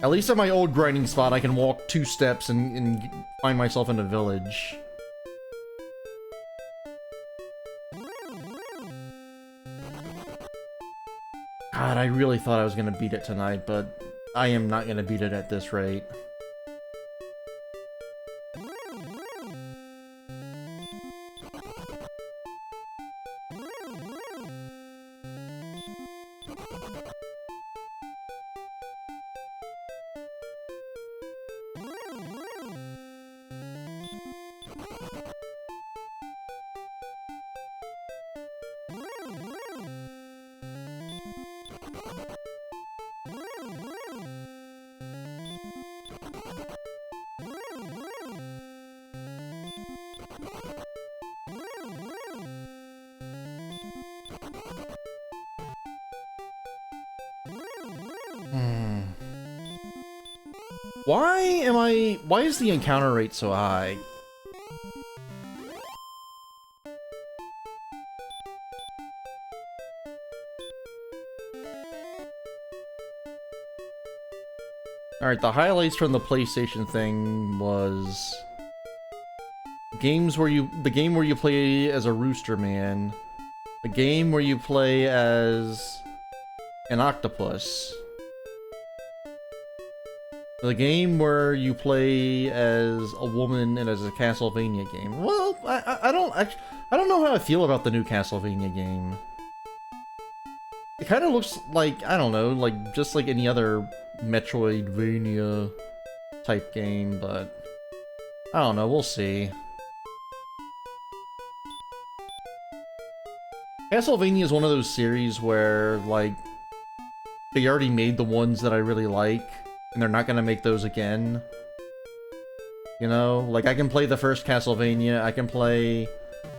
At least at my old grinding spot, I can walk 2 steps and find myself in a village. God, I really thought I was gonna beat it tonight, but I am not gonna beat it at this rate. Why is the encounter rate so high? Alright, the highlights from the PlayStation thing was the game where you play as a rooster man, the game where you play as an octopus, the game where you play as a woman and as a Castlevania game. Well, I don't know how I feel about the new Castlevania game. It kind of looks like, I don't know, like just like any other Metroidvania type game, but I don't know, we'll see. Castlevania is one of those series where, like, they already made the ones that I really like, and they're not gonna make those again. You know? Like, I can play the first Castlevania, I can play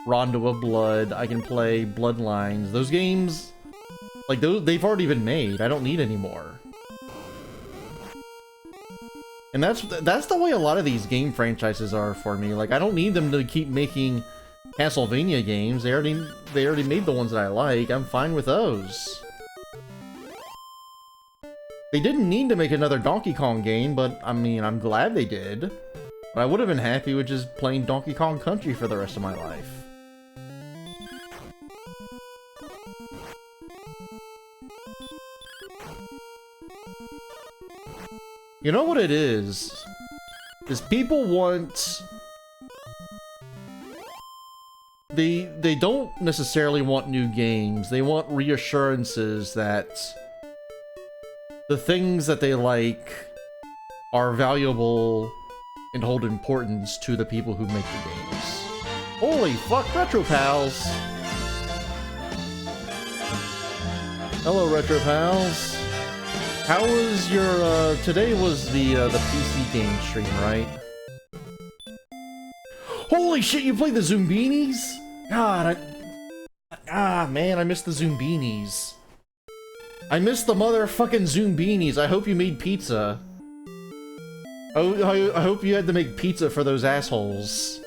Rondo of Blood, I can play Bloodlines. Those games, like, they've already been made. I don't need any more. And that's the way a lot of these game franchises are for me. Like, I don't need them to keep making Castlevania games. They already made the ones that I like. I'm fine with those. They didn't need to make another Donkey Kong game, but I mean, I'm glad they did. But I would have been happy with just playing Donkey Kong Country for the rest of my life. You know what it is? Is people want... They don't necessarily want new games. They want reassurances that the things that they like are valuable and hold importance to the people who make the games. Holy fuck, Retro Pals! Hello, Retro Pals. How was your, today was the PC game stream, right? Holy shit, you played the Zoombinis? God, man, I missed the Zoombinis. I missed the motherfucking Zoombinis. I hope you made pizza. I hope you had to make pizza for those assholes.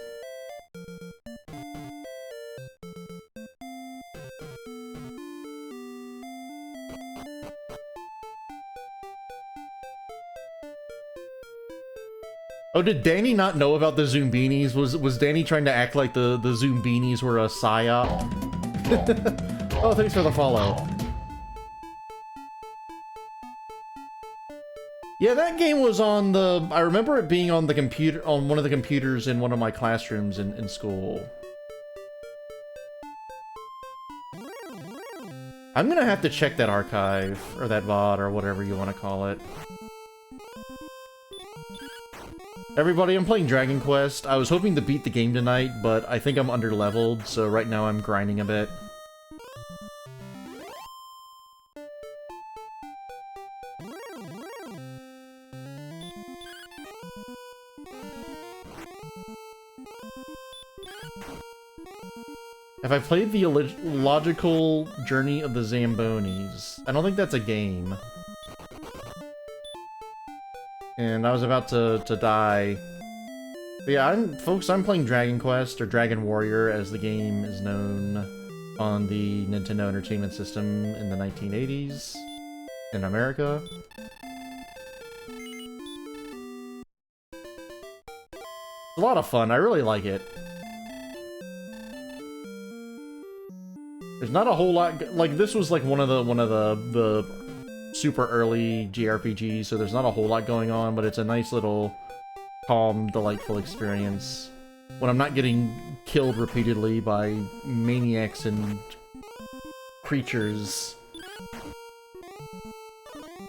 Oh, did Danny not know about the Zoombinis? Was Danny trying to act like the Zoombinis were a psyop? Oh, thanks for the follow. Yeah, that game was on the... I remember it being on the computer, on one of the computers in one of my classrooms in school. I'm gonna have to check that archive, or that VOD, or whatever you want to call it. Everybody, I'm playing Dragon Quest. I was hoping to beat the game tonight, but I think I'm underleveled, so right now I'm grinding a bit. Have I played the Logical Journey of the Zambonis? I don't think that's a game. And I was about to die. But yeah, folks, I'm playing Dragon Quest, or Dragon Warrior, as the game is known on the Nintendo Entertainment System in the 1980s in America. It's a lot of fun. I really like it. There's not a whole lot, like, this was like one of the super early JRPGs, so there's not a whole lot going on, but it's a nice little calm, delightful experience when I'm not getting killed repeatedly by maniacs and creatures.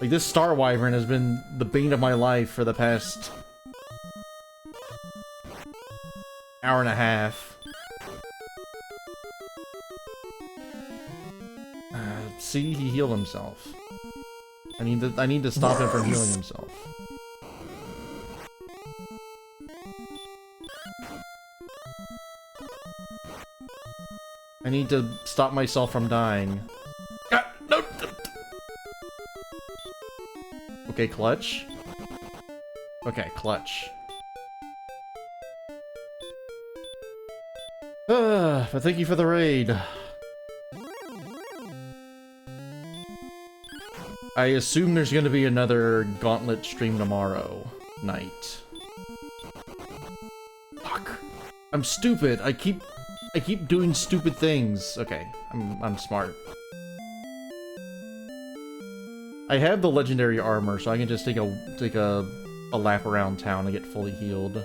Like, this Star Wyvern has been the bane of my life for the past hour and a half. See, he healed himself. I need to stop him from healing himself. I need to stop myself from dying. Ah, no. Okay, clutch. Okay, clutch. But thank you for the raid. I assume there's gonna be another Gauntlet stream tomorrow night. Fuck. I'm stupid. I keep doing stupid things. Okay, I'm smart. I have the legendary armor, so I can just take a lap around town and get fully healed.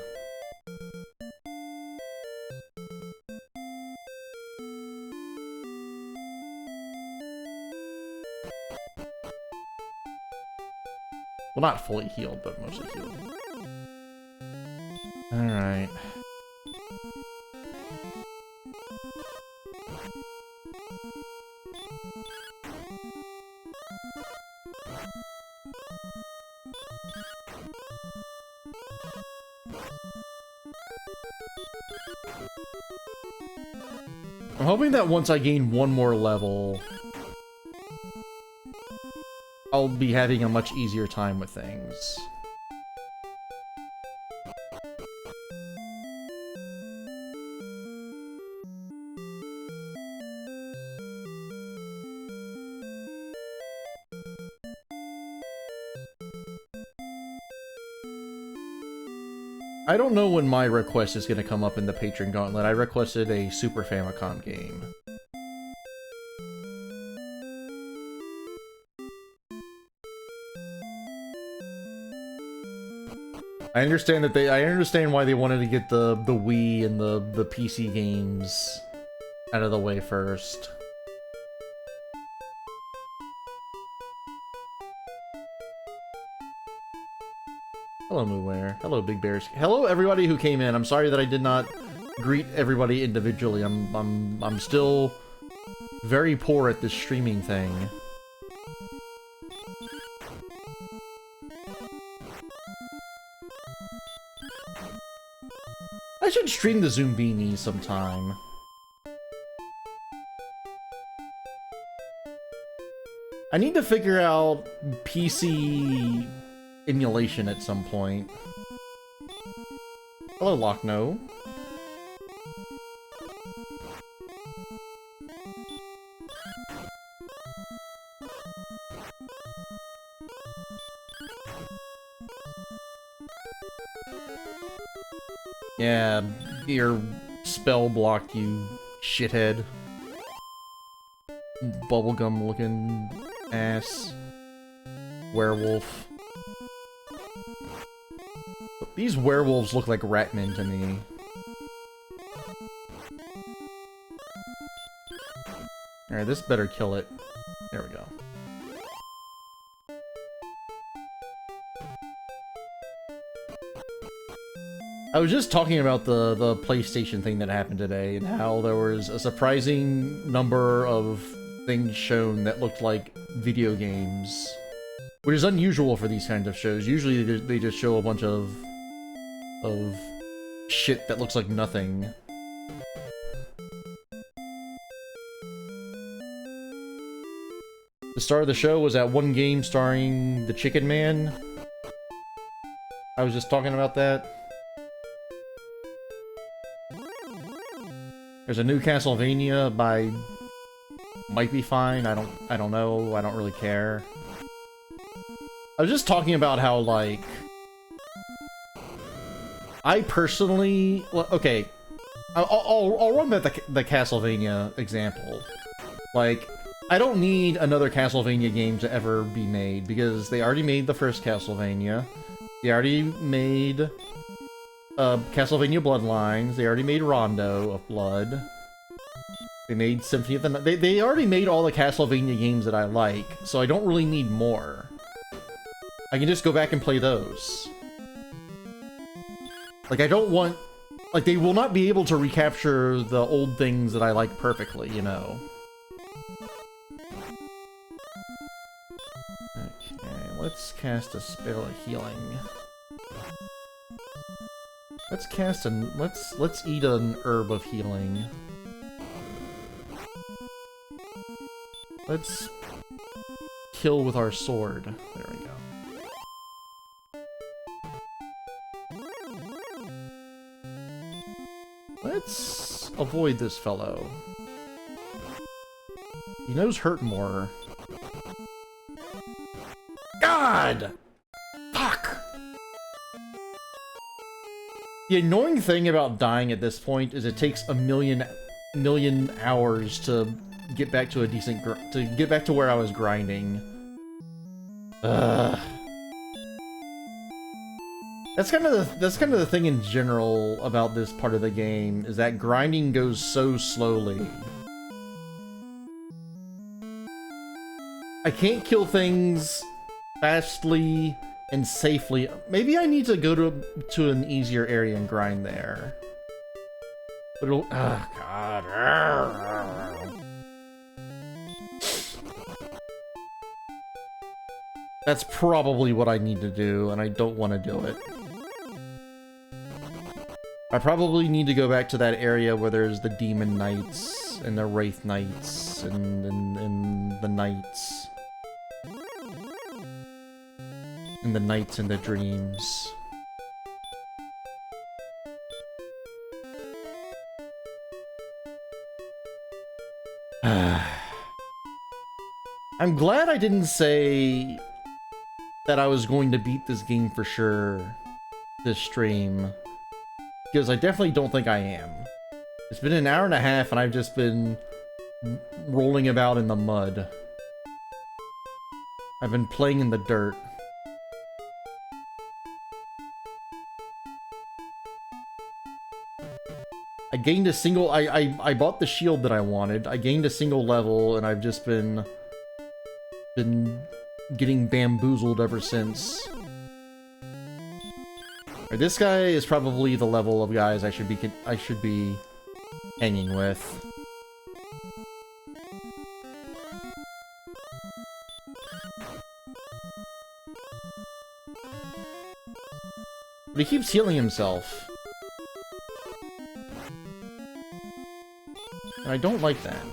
Well, not fully healed, but mostly healed. Alright. I'm hoping that once I gain one more level, I'll be having a much easier time with things. I don't know when my request is going to come up in the Patron Gauntlet. I requested a Super Famicom game. I understand why they wanted to get the Wii and the PC games out of the way first. Hello, Moonwear. Hello, Big Bears. Hello, everybody who came in. I'm sorry that I did not greet everybody individually. I'm still very poor at this streaming thing. I should stream the Zoombini sometime. I need to figure out PC emulation at some point. Hello, Lochno. Yeah, you're spell blocked, you shithead. Bubblegum looking ass. Werewolf. These werewolves look like Ratmen to me. Alright, this better kill it. There we go. I was just talking about the PlayStation thing that happened today, and how there was a surprising number of things shown that looked like video games. Which is unusual for these kinds of shows. Usually they just show a bunch of shit that looks like nothing. The star of the show was that one game starring the Chicken Man. I was just talking about that. There's a new Castlevania by... Might be fine, I don't know, I don't really care. I was just talking about how, like... I personally... Well, okay. I'll run back the Castlevania example. Like, I don't need another Castlevania game to ever be made, because they already made the first Castlevania. They already made Castlevania Bloodlines. They already made Rondo of Blood. They made Symphony of the Night. They already made all the Castlevania games that I like, so I don't really need more. I can just go back and play those. Like, I don't want... Like, they will not be able to recapture the old things that I like perfectly, you know? Okay, let's cast a spell of healing. Let's cast an... Let's eat an herb of healing. Let's kill with our sword. There we go. Let's avoid this fellow. He knows hurt more. God! Fuck! The annoying thing about dying at this point is it takes a million hours to get back to a decent to get back to where I was grinding. Ugh. That's kind of the thing in general about this part of the game, is that grinding goes so slowly. I can't kill things fastly and safely. Maybe I need to go to an easier area and grind there. But it'll... Oh, God. That's probably what I need to do, and I don't want to do it. I probably need to go back to that area where there's the Demon Knights, and the Wraith Knights, and the Knights. And the Knights in the Dreams. I'm glad I didn't say that I was going to beat this game for sure this stream, because I definitely don't think I am. It's been an hour and a half and I've just been rolling about in the mud. I've been playing in the dirt. I gained a single... I bought the shield that I wanted. I gained a single level and I've just been getting bamboozled ever since. Right, this guy is probably the level of guys I should be hanging with. But he keeps healing himself. And I don't like that.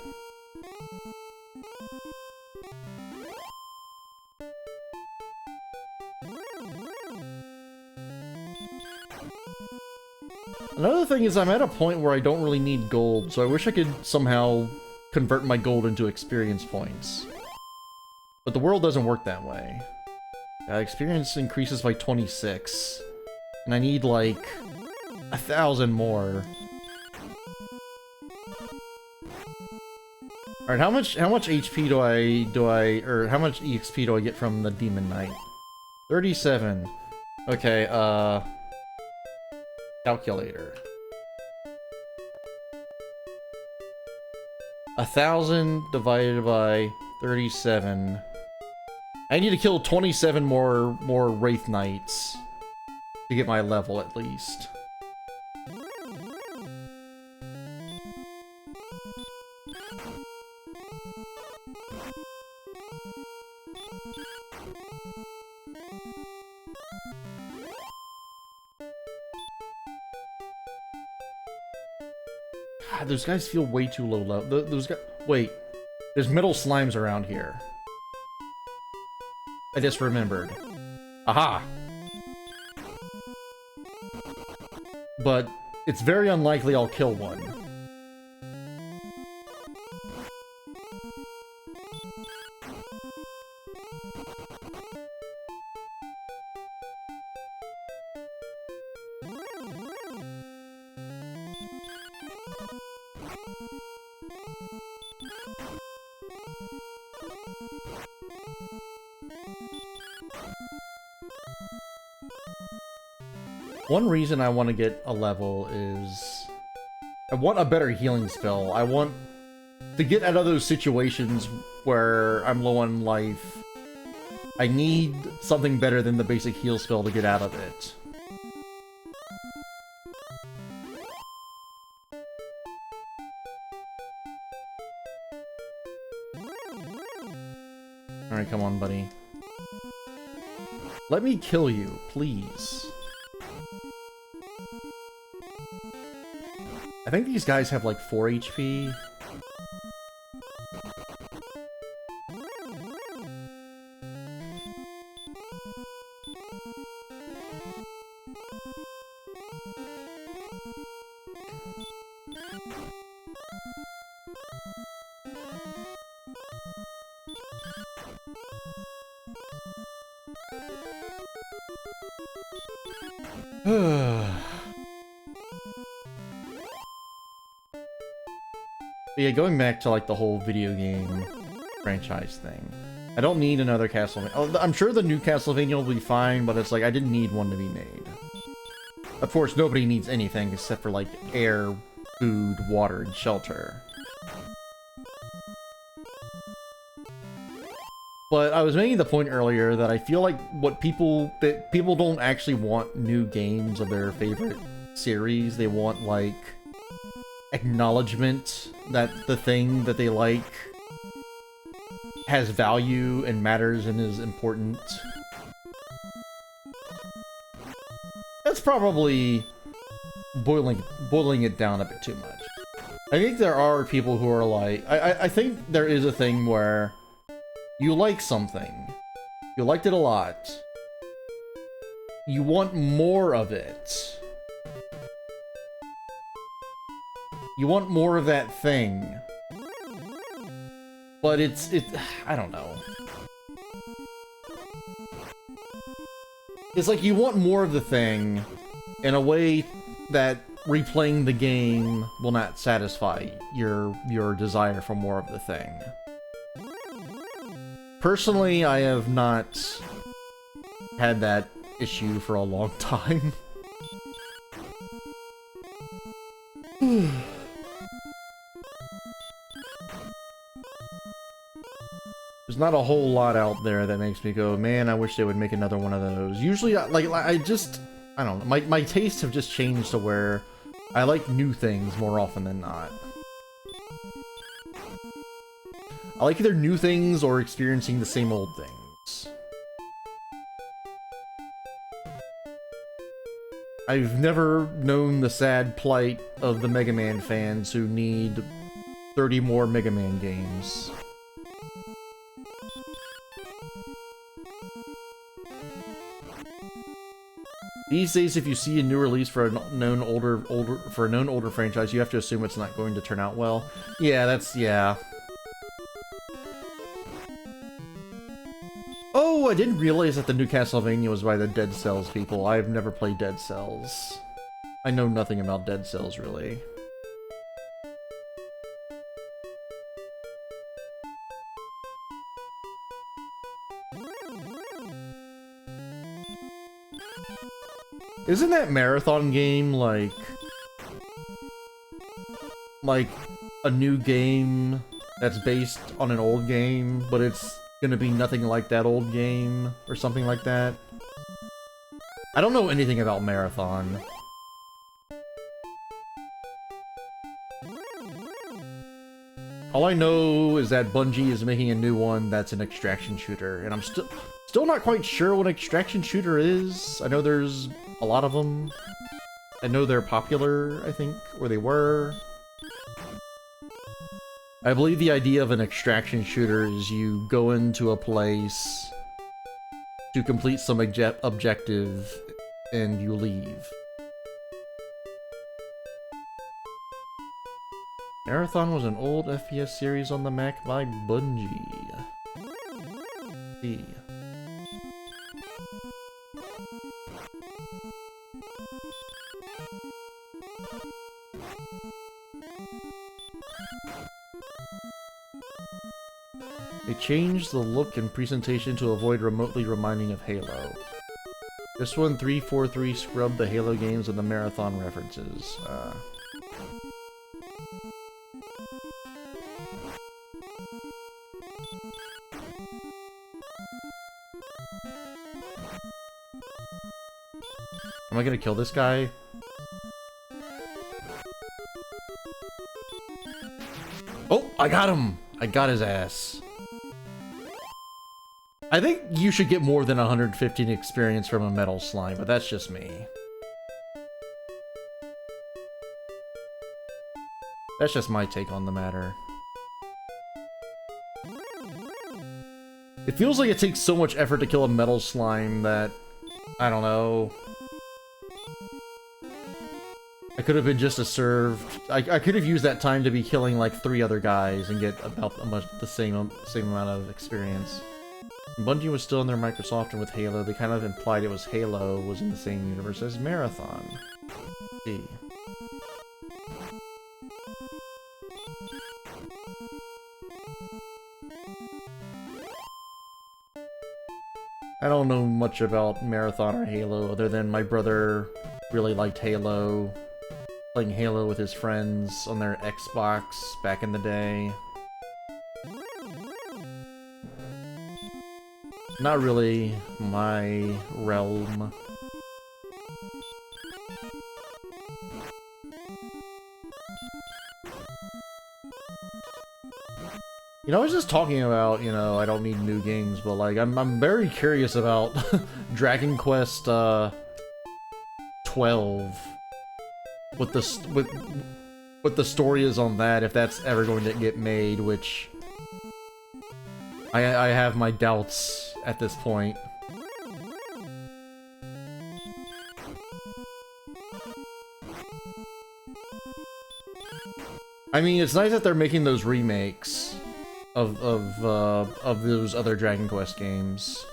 Another thing is I'm at a point where I don't really need gold, so I wish I could somehow convert my gold into experience points. But the world doesn't work that way. Experience increases by 26. And I need like 1,000 more. Alright, how much HP or how much EXP do I get from the Demon Knight? 37. Okay, calculator. 1,000 divided by 37. I need to kill 27 more Wraith Knights to get my level at least. Those guys feel way too low level. Those guys... Wait. There's metal slimes around here. I just remembered. Aha! But it's very unlikely I'll kill one. One reason I want to get a level is I want a better healing spell. I want to get out of those situations where I'm low on life. I need something better than the basic heal spell to get out of it. Alright, come on, buddy. Let me kill you, please. I think these guys have like 4 HP. Yeah, going back to like the whole video game franchise thing. I don't need another Castlevania. Oh, I'm sure the new Castlevania will be fine, but it's like I didn't need one to be made. Of course, nobody needs anything except for like air, food, water, and shelter. But I was making the point earlier that I feel like people don't actually want new games of their favorite series. They want like acknowledgement that the thing that they like has value and matters and is important. That's probably boiling it down a bit too much. I think there are people who are like, I think there is a thing where you like something, you liked it a lot, you want more of it. You want more of that thing. But I don't know. It's like you want more of the thing in a way that replaying the game will not satisfy your desire for more of the thing. Personally, I have not had that issue for a long time. There's not a whole lot out there that makes me go, man, I wish they would make another one of those. Usually, I don't know, my tastes have just changed to where I like new things more often than not. I like either new things or experiencing the same old things. I've never known the sad plight of the Mega Man fans who need 30 more Mega Man games. These days, if you see a new release for a known older franchise, you have to assume it's not going to turn out well. Yeah, yeah. Oh, I didn't realize that the new Castlevania was by the Dead Cells people. I've never played Dead Cells. I know nothing about Dead Cells, really. Isn't that marathon game like a new game that's based on an old game, but it's gonna be nothing like that old game or something like that? I don't know anything about Marathon. All I know is that Bungie is making a new one that's an extraction shooter, and I'm still not quite sure what an extraction shooter is. I know there's a lot of them. I know they're popular, I think, or they were. I believe the idea of an extraction shooter is you go into a place to complete some objective and you leave. Marathon was an old FPS series on the Mac by Bungie. See. They changed the look and presentation to avoid remotely reminding of Halo. This one, 343 scrubbed the Halo games and the Marathon references. Am I gonna kill this guy? Oh, I got him! I got his ass. I think you should get more than 115 experience from a metal slime, but that's just me. That's just my take on the matter. It feels like it takes so much effort to kill a metal slime that, I don't know. I could have been just a served. I could have used that time to be killing like 3 other guys and get about the same amount of experience. When Bungie was still in their Microsoft and with Halo, they kind of implied it was Halo was in the same universe as Marathon. See. I don't know much about Marathon or Halo other than my brother really liked Halo, playing Halo with his friends on their Xbox back in the day. Not really my realm. You know, I was just talking about, you know, I don't need new games, but like I'm very curious about Dragon Quest 12. What the story is on that, if that's ever going to get made, which I have my doubts at this point. I mean, it's nice that they're making those remakes of those other Dragon Quest games.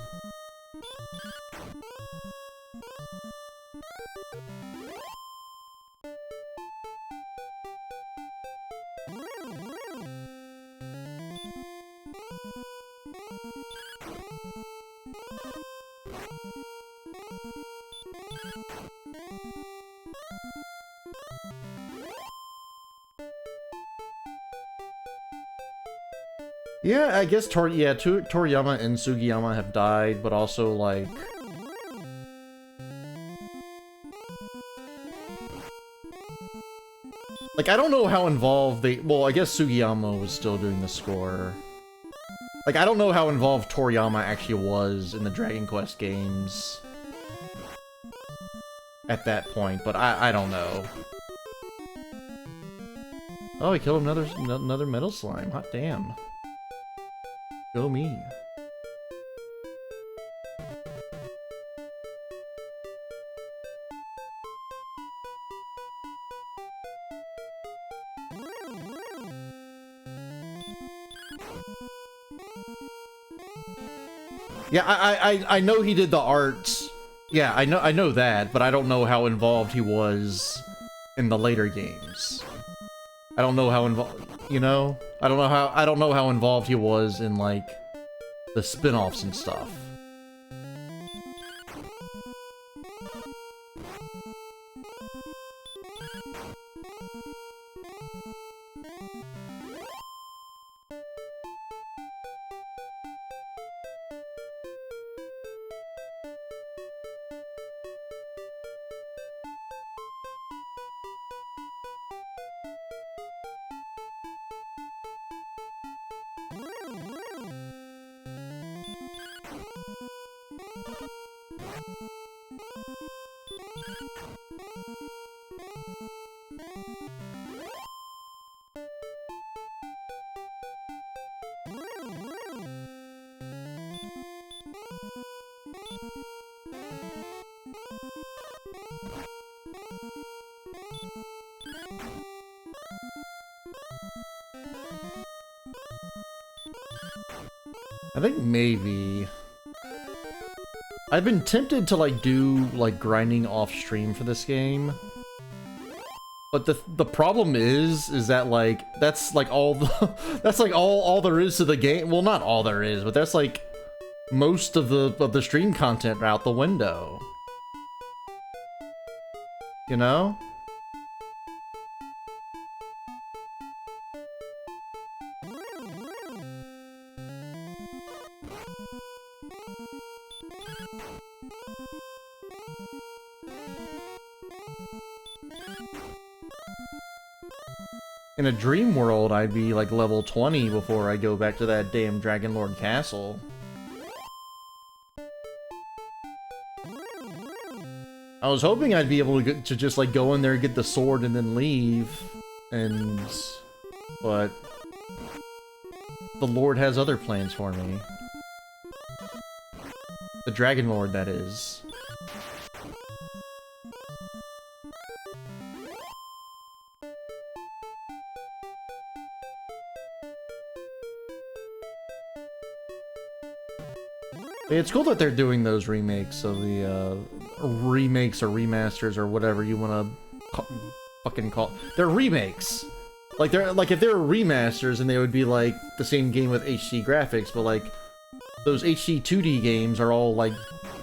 Yeah, I guess Toriyama and Sugiyama have died, but also, like... Like, I don't know how involved they... Well, I guess Sugiyama was still doing the score. Like, I don't know how involved Toriyama actually was in the Dragon Quest games at that point, but I don't know. Oh, he killed another metal slime. Hot damn. Go me. Yeah, I know he did the art. Yeah, I know that, but I don't know how involved he was in the later games. I don't know how involved, you know? I don't know how involved he was in, like, the spin-offs and stuff. I think maybe... I've been tempted to, like, do, like, grinding off-stream for this game. But the problem is that, like, that's, like, all the... that's, like, all there is to the game. Well, not all there is, but that's, like, most of the stream content out the window. You know? In a dream world, I'd be like level 20 before I go back to that damn Dragonlord castle. I was hoping I'd be able to just like go in there, get the sword, and then leave. But the Lord has other plans for me. The Dragonlord, that is. It's cool that they're doing those remakes of the, remakes or remasters or whatever you want to fucking call. They're remakes. Like, if they were remasters, and they would be, like, the same game with HD graphics, but, like, those HD 2D games are all, like,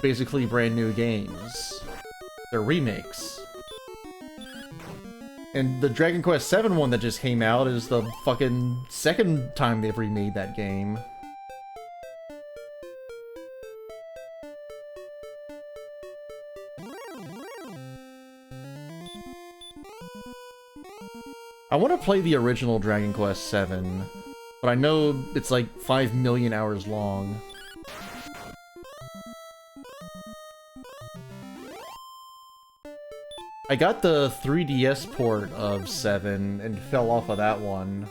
basically brand new games. They're remakes. And the Dragon Quest VII one that just came out is the fucking second time they've remade that game. I want to play the original Dragon Quest VII, but I know it's like 5 million hours long. I got the 3DS port of 7 and fell off of that one.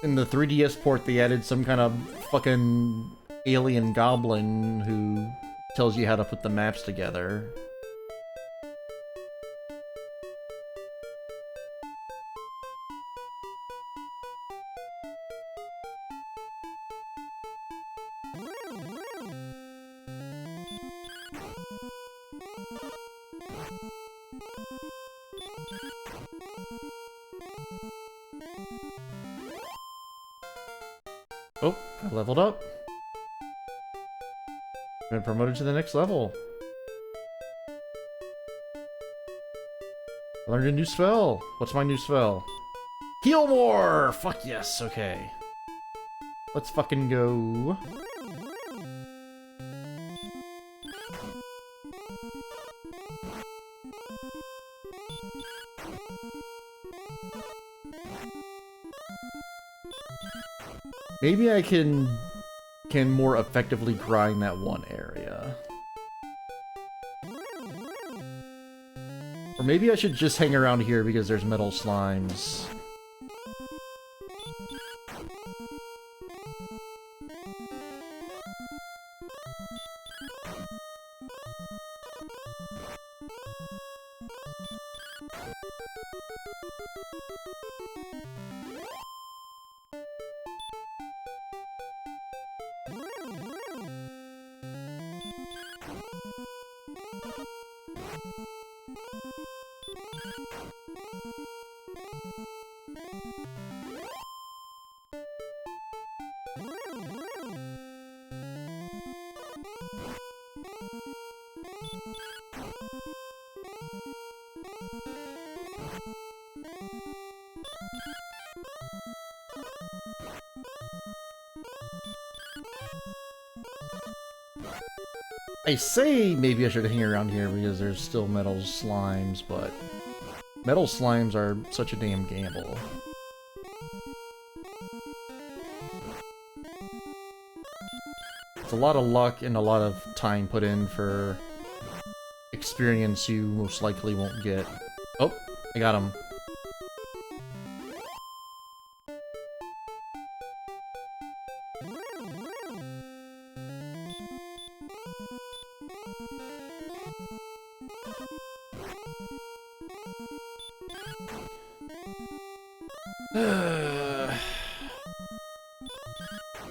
In the 3DS port, they added some kind of fucking alien goblin who tells you how to put the maps together. Oh, I leveled up. Been promoted to the next level. Learned a new spell. What's my new spell? Heal more! Fuck yes, okay. Let's fucking go. Maybe I can more effectively grind that one area. Or maybe I should just hang around here because there's metal slimes. I say maybe I should hang around here because there's still metal slimes, but metal slimes are such a damn gamble. It's a lot of luck and a lot of time put in for experience you most likely won't get. Oh, I got him.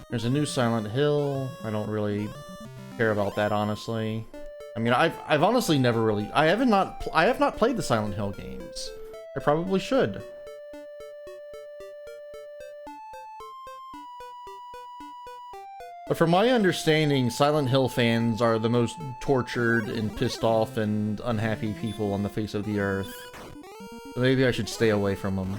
There's a new Silent Hill. I don't really care about that, honestly. I mean, I've honestly never really... I have not played the Silent Hill games. I probably should. But from my understanding, Silent Hill fans are the most tortured and pissed off and unhappy people on the face of the earth. So maybe I should stay away from them.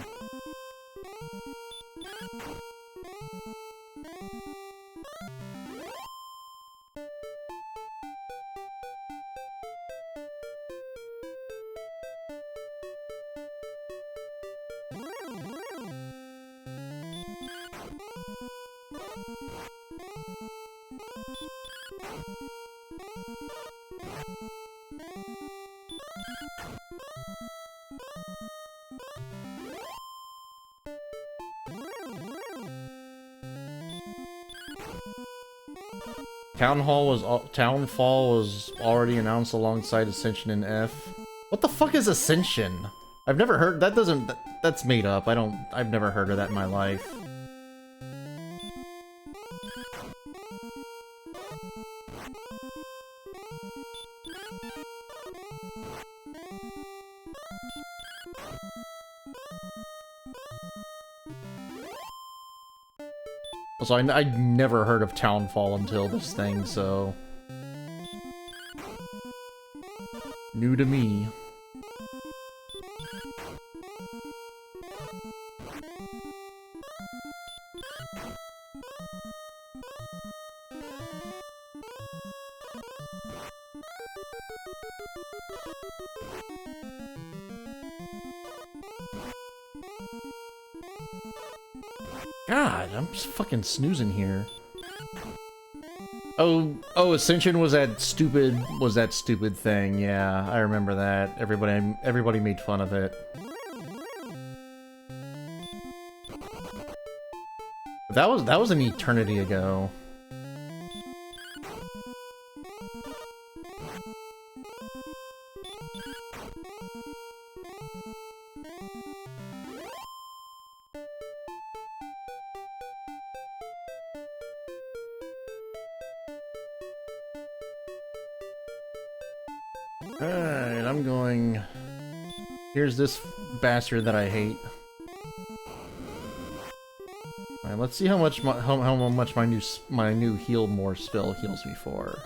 Townfall was already announced alongside Ascension in F. What the fuck is Ascension? I've never heard that. That's made up. I've never heard of that in my life. So I never heard of Townfall until this thing, so... New to me. God, I'm just fucking snoozing here. Oh, Ascension was that stupid thing. Yeah, I remember that. Everybody made fun of it. That was an eternity ago. Alright, I'm going... Here's this bastard that I hate. Alright, let's see how much my new heal more spell heals me for.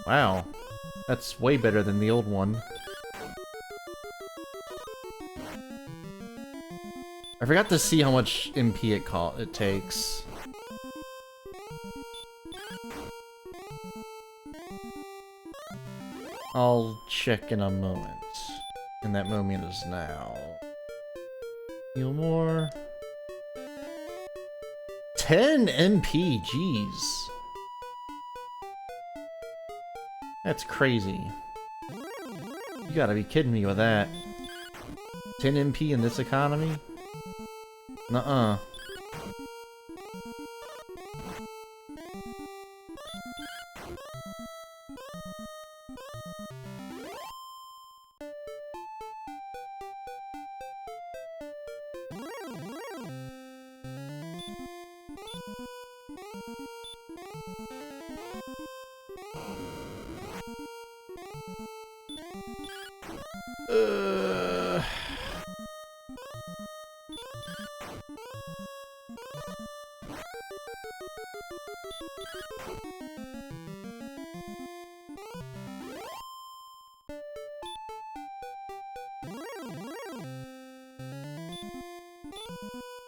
Wow, that's way better than the old one. I forgot to see how much MP it takes. I'll check in a moment. And that moment is now. Heal more. 10 MP, jeez. That's crazy. You gotta be kidding me with that. 10 MP in this economy? Nuh-uh.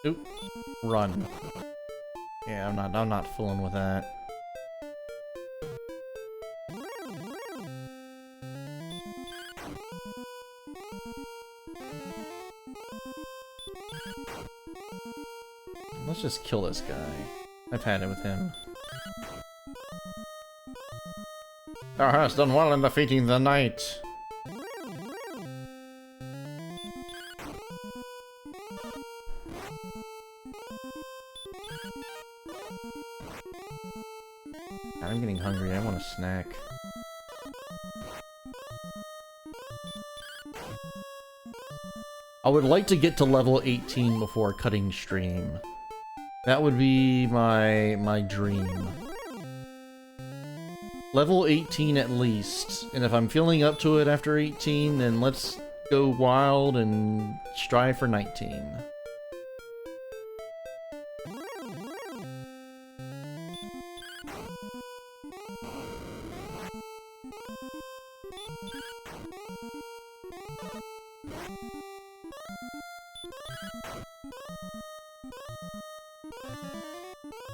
Oop. Run. Yeah, I'm not fooling with that. Let's just kill this guy. I've had it with him. Thou hast done well in defeating the knight. I'm getting hungry. I want a snack. I would like to get to level 18 before cutting stream. That would be my dream. Level 18 at least, and if I'm feeling up to it after 18, then let's go wild and strive for 19.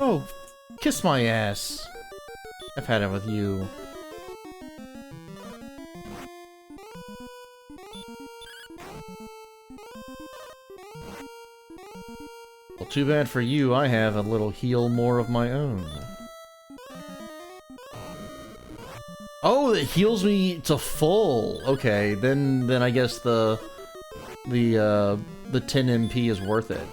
Oh, kiss my ass. I've had it with you. Well, too bad for you, I have a little heal more of my own. Oh, it heals me to full. Okay, then I guess the 10 MP is worth it.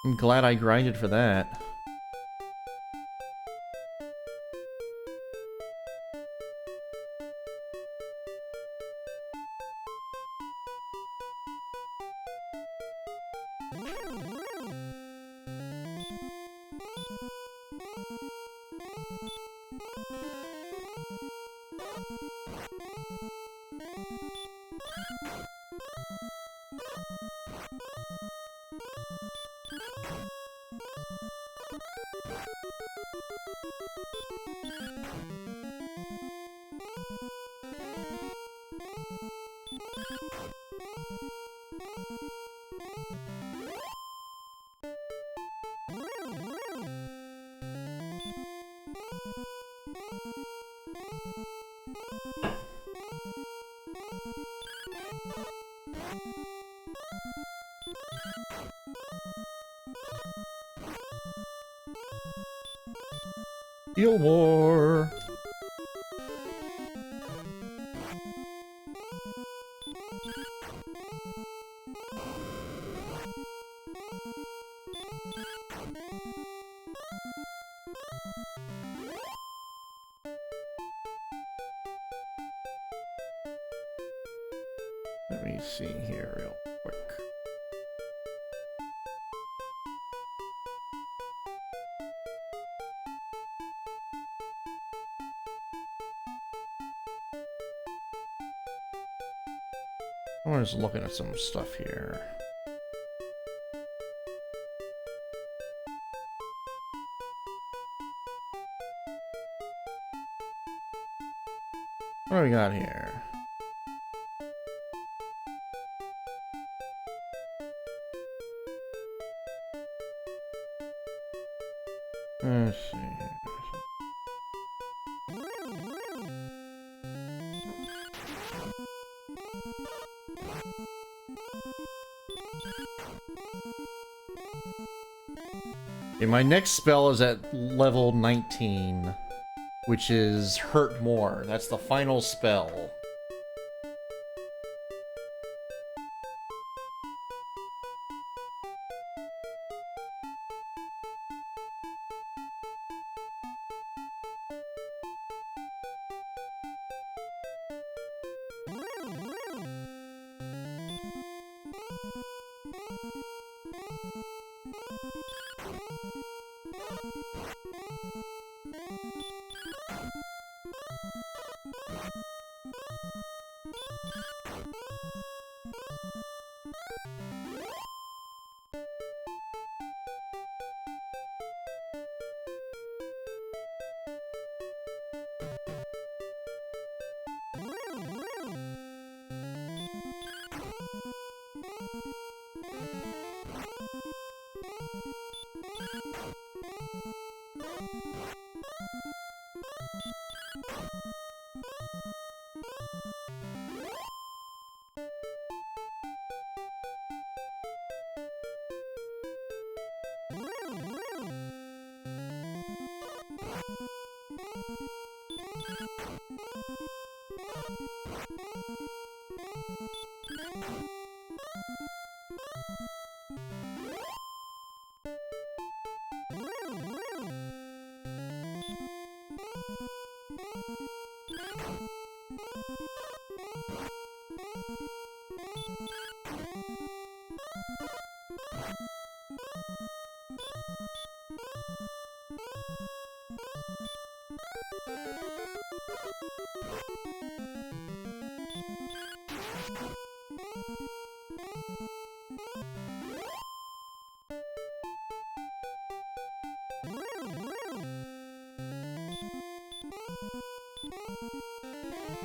I'm glad I grinded for that. Heal more. Let me see here real quick. I was looking at some stuff here. What do we got here? Let's see. Okay, my next spell is at level 19, which is Hurt More. That's the final spell.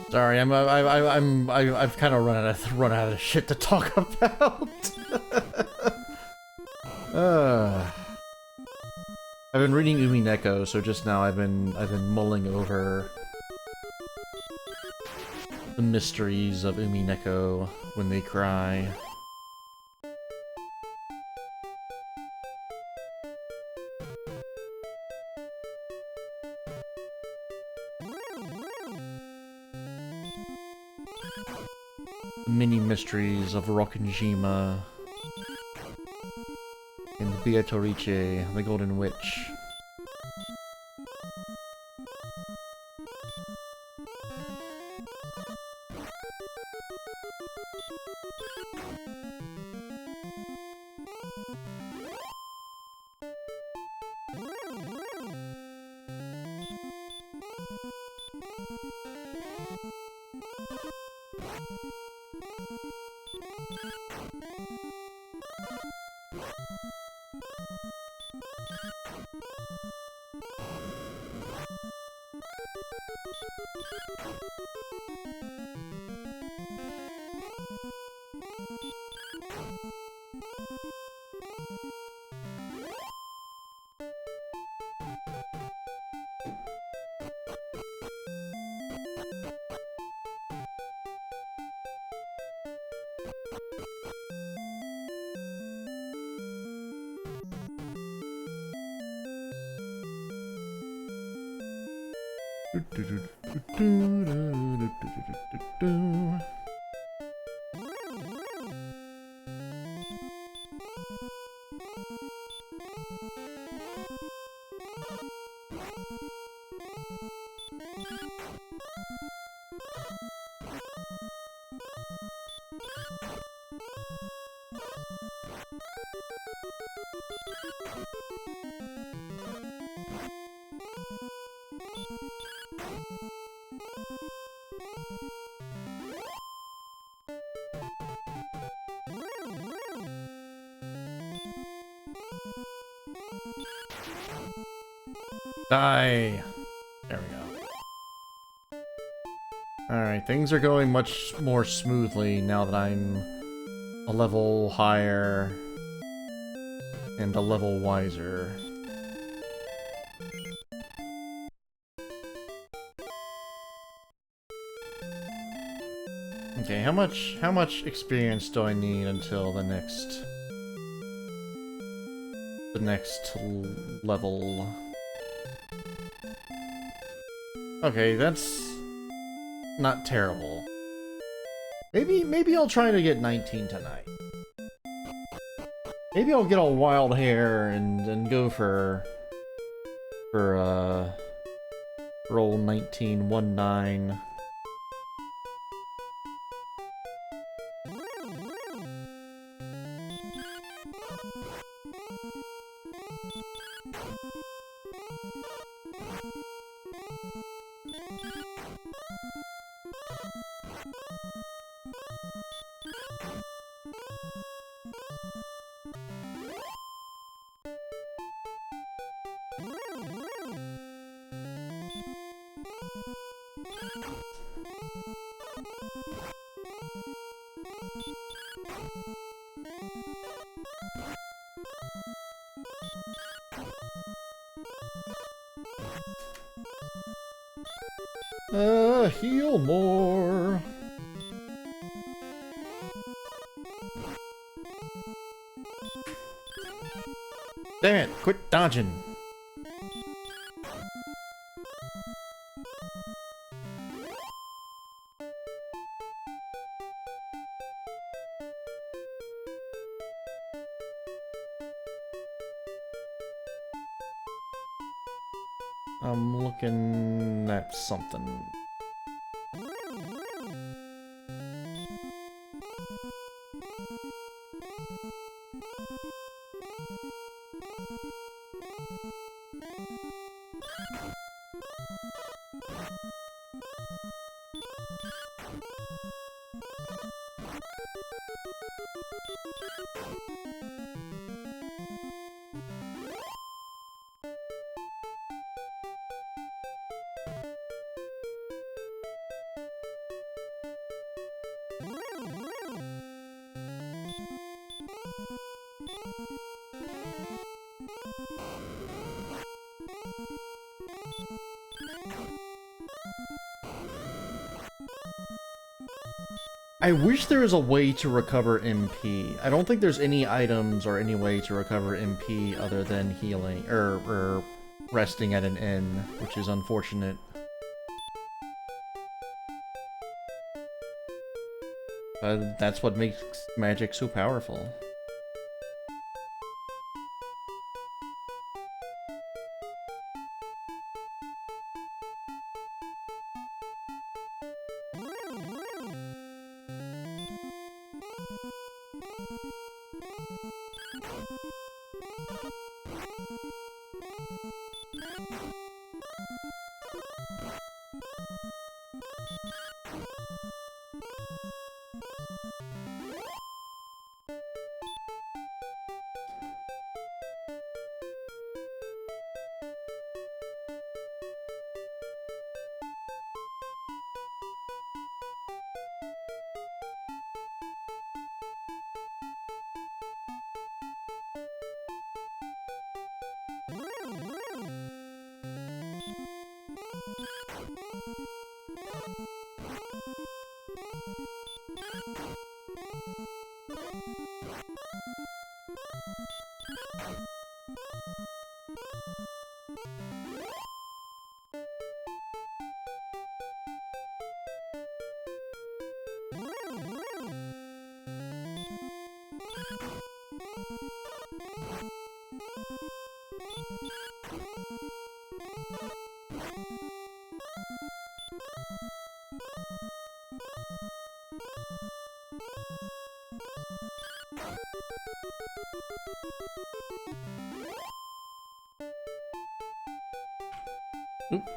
Sorry, I've kind of run out of shit to talk about. I've been reading Umineko, so just now I've been mulling over the mysteries of Umineko when they cry. Mini mysteries of Rokkenjima and Beatrice, the Golden Witch. Die! There we go. Alright, things are going much more smoothly now that I'm a level higher and a level wiser. Okay, how much experience do I need until the next level? Okay, that's not terrible. Maybe I'll try to get 19 tonight. Maybe I'll get all wild hair and go for roll 1919. Heal more. Damn it, quit dodging. I'm looking at something. I wish there was a way to recover MP. I don't think there's any items or any way to recover MP other than healing, or resting at an inn, which is unfortunate. That's what makes magic so powerful. Oop.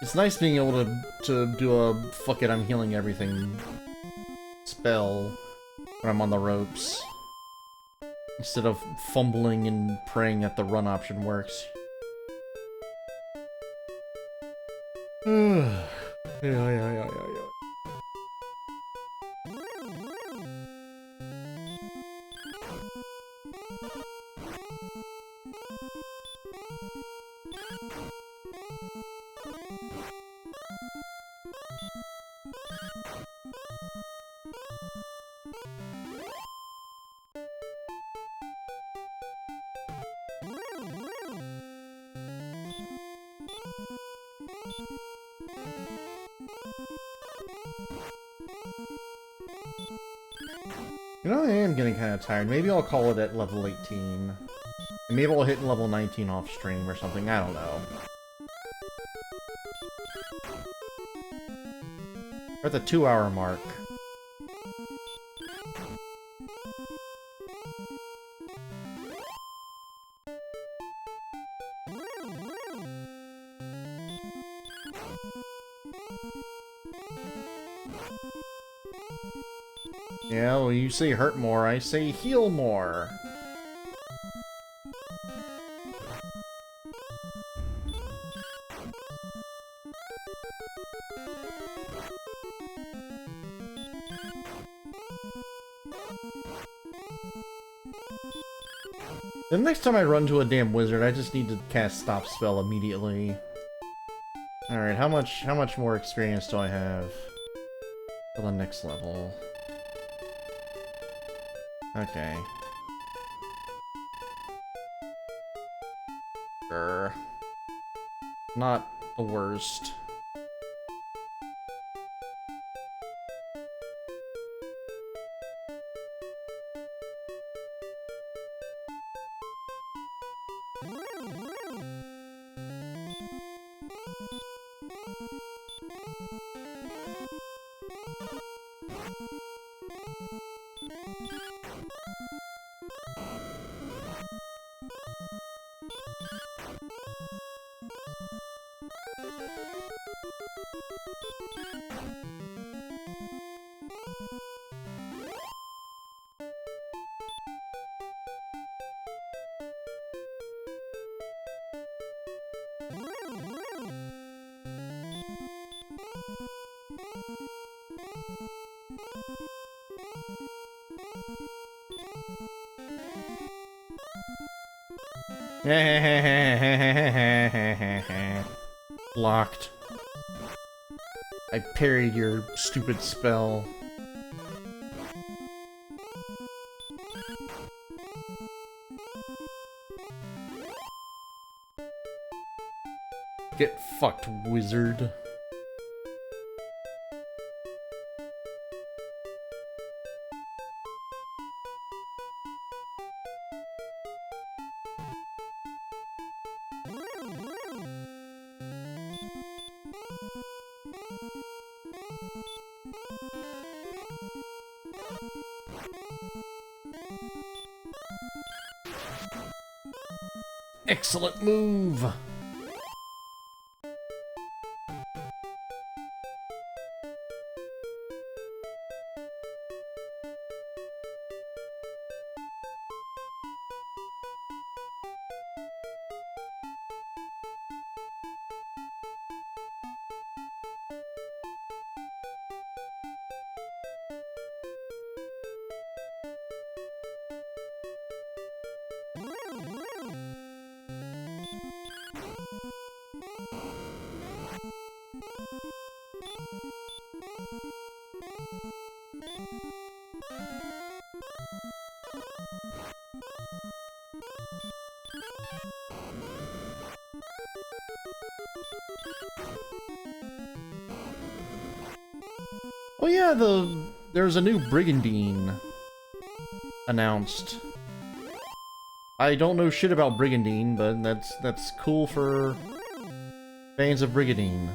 It's nice being able to do a fuck it, I'm healing everything spell when I'm on the ropes, instead of fumbling and praying that the run option works. Yeah. You know, I am getting kind of tired. Maybe I'll call it at level 18. And maybe I'll hit level 19 off stream or something. I don't know. We're at the 2-hour mark. Yeah, well, you say hurt more, I say heal more. The next time I run to a damn wizard, I just need to cast Stop Spell immediately. Alright, how much more experience do I have for the next level? Okay. Sure. Not the worst. Locked. I parried your stupid spell. Get fucked, wizard. Excellent move! Oh yeah, there's a new Brigandine announced. I don't know shit about Brigandine, but that's cool for fans of Brigandine.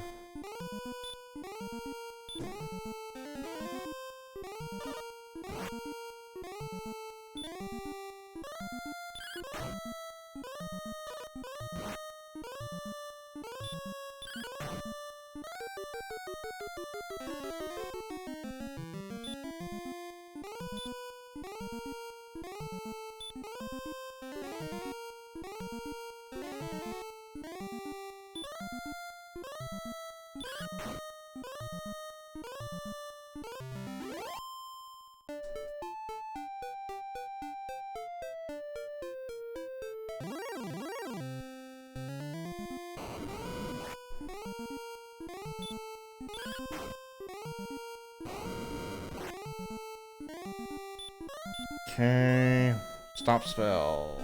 Okay, stop spell.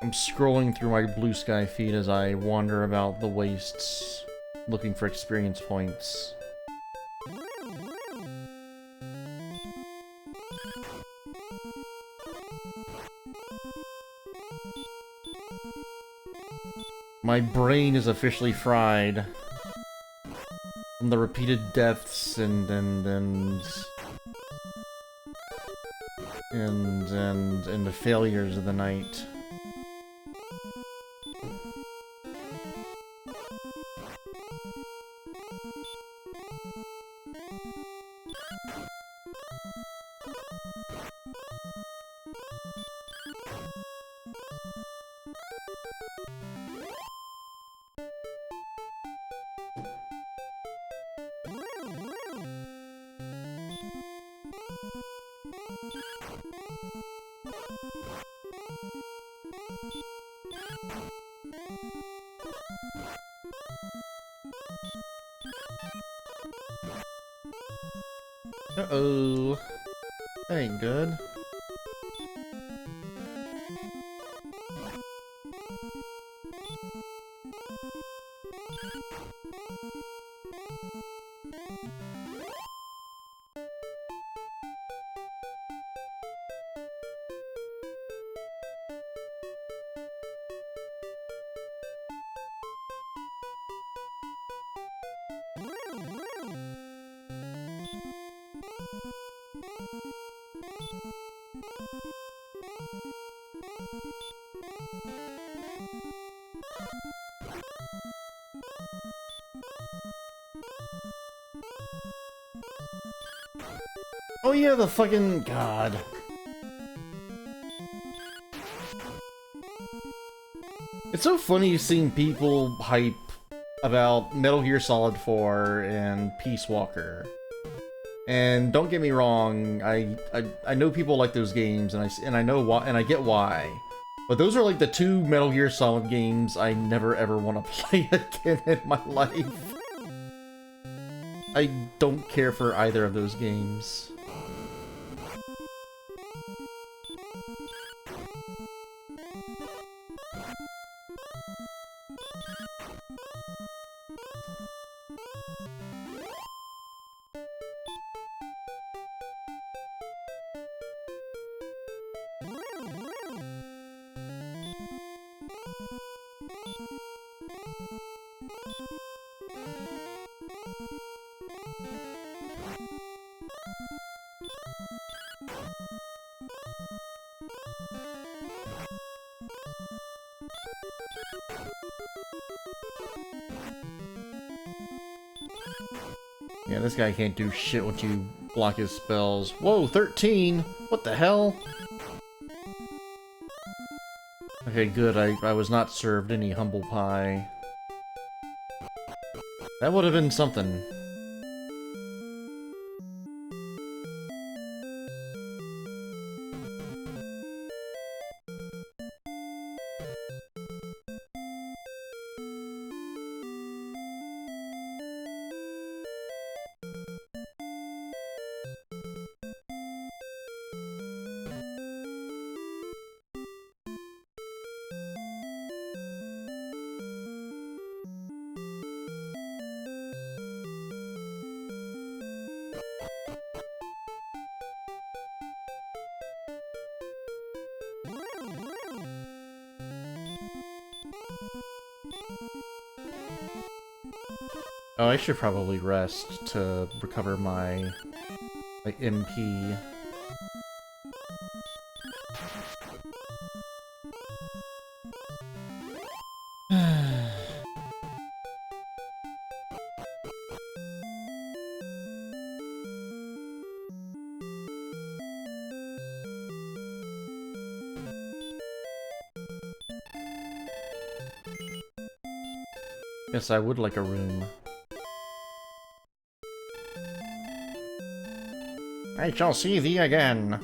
I'm scrolling through my blue sky feed as I wander about the wastes, looking for experience points. My brain is officially fried from the repeated deaths and the failures of the night. Uh-oh. That ain't good. Oh yeah, the fucking god. It's so funny seeing people hype about Metal Gear Solid 4 and Peace Walker. And don't get me wrong, I know people like those games, and I know why, and I get why. But those are like the two Metal Gear Solid games I never ever want to play again in my life. I don't care for either of those games. Yeah, this guy can't do shit once you block his spells. Whoa, 13? What the hell? Okay, good. I was not served any humble pie. That would have been something. Oh, I should probably rest to recover my MP. Yes, I would like a room. I shall see thee again.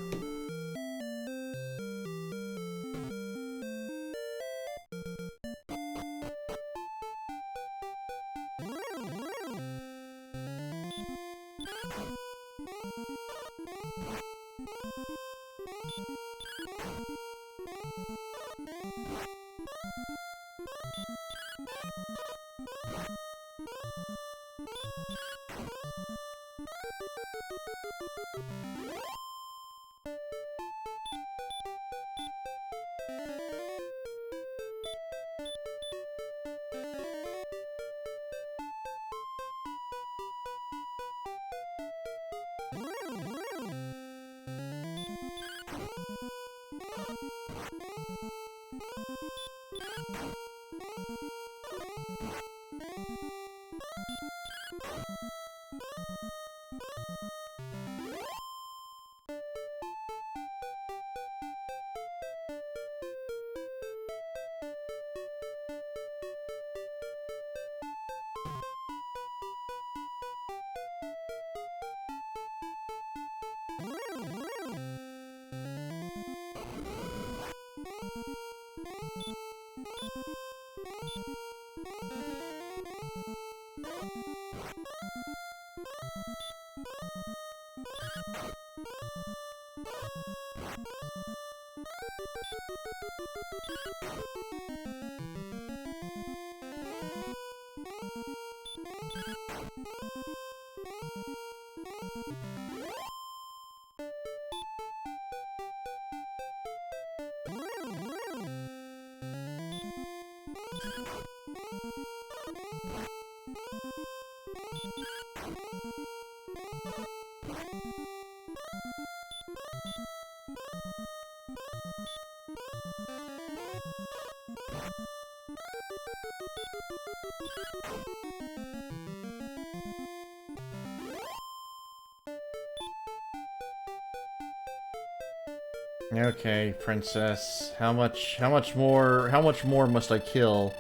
Okay, princess. How much more must I kill?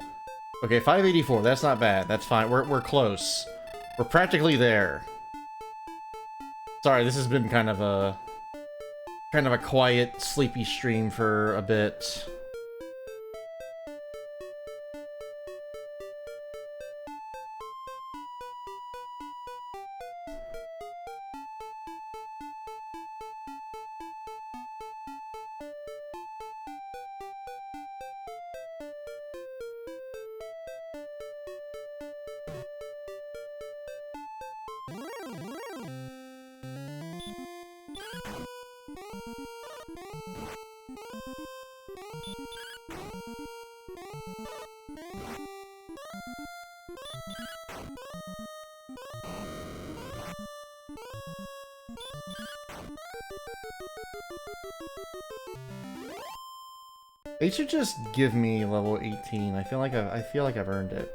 Okay, 584, that's not bad. That's fine. We're close. We're practically there. Sorry, this has been kind of a quiet, sleepy stream for a bit. They should just give me level 18. I feel like I've earned it.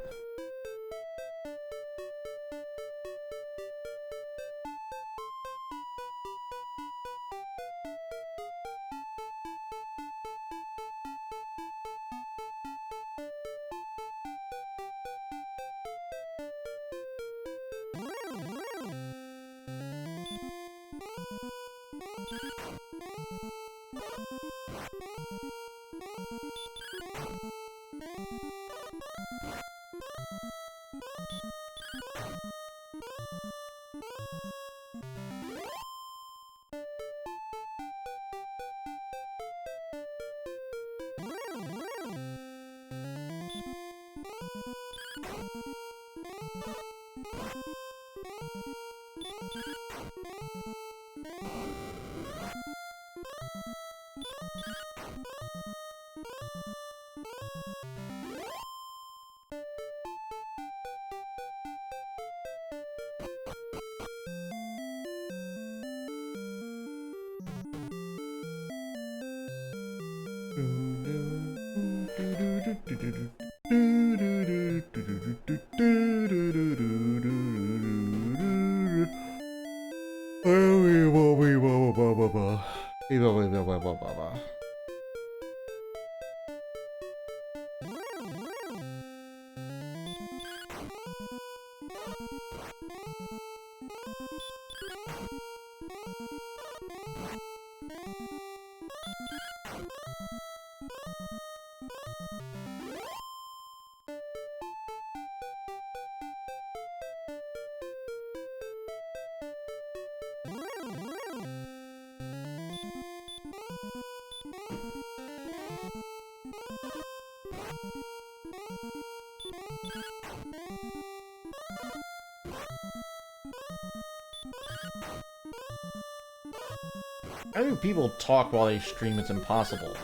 How do people talk while they stream? It's impossible.